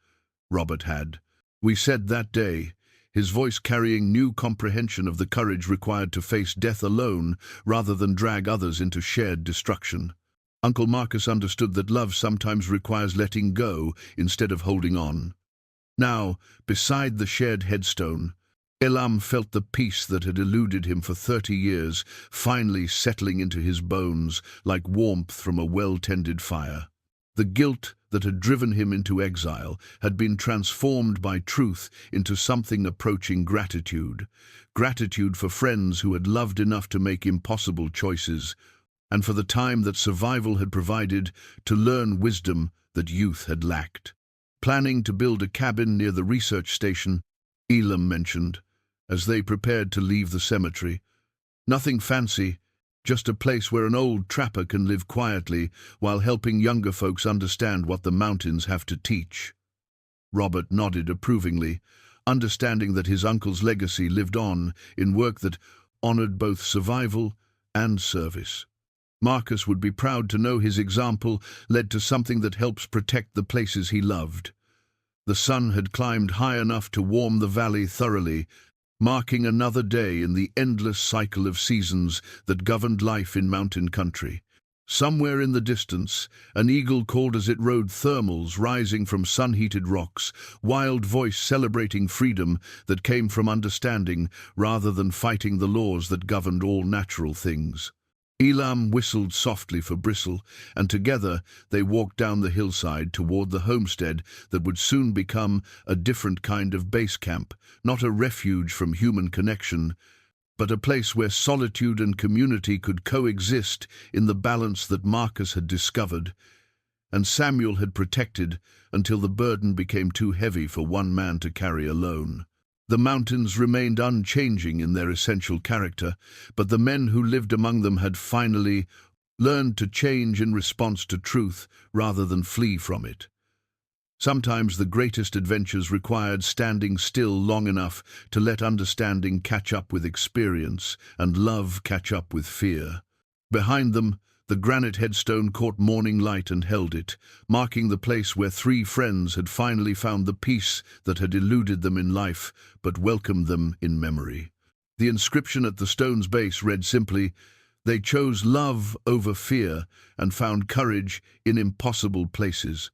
Robert had. "We said that day," his voice carrying new comprehension of the courage required to face death alone rather than drag others into shared destruction. Uncle Marcus understood that love sometimes requires letting go instead of holding on. Now, beside the shared headstone, Elam felt the peace that had eluded him for 30 years, finally settling into his bones like warmth from a well-tended fire. The guilt that had driven him into exile had been transformed by truth into something approaching gratitude. Gratitude for friends who had loved enough to make impossible choices, and for the time that survival had provided to learn wisdom that youth had lacked. Planning to build a cabin near the research station, Elam mentioned, as they prepared to leave the cemetery. "Nothing fancy, just a place where an old trapper can live quietly while helping younger folks understand what the mountains have to teach." Robert nodded approvingly, understanding that his uncle's legacy lived on in work that honored both survival and service. Marcus would be proud to know his example led to something that helps protect the places he loved. The sun had climbed high enough to warm the valley thoroughly, marking another day in the endless cycle of seasons that governed life in mountain country. Somewhere in the distance, an eagle called as it rode thermals rising from sun-heated rocks, wild voice celebrating freedom that came from understanding rather than fighting the laws that governed all natural things. Elam whistled softly for Bristle, and together they walked down the hillside toward the homestead that would soon become a different kind of base camp, not a refuge from human connection, but a place where solitude and community could coexist in the balance that Marcus had discovered, and Samuel had protected until the burden became too heavy for one man to carry alone. The mountains remained unchanging in their essential character, but the men who lived among them had finally learned to change in response to truth rather than flee from it. Sometimes the greatest adventures required standing still long enough to let understanding catch up with experience and love catch up with fear. Behind them, the granite headstone caught morning light and held it, marking the place where three friends had finally found the peace that had eluded them in life but welcomed them in memory. The inscription at the stone's base read simply, "They chose love over fear and found courage in impossible places."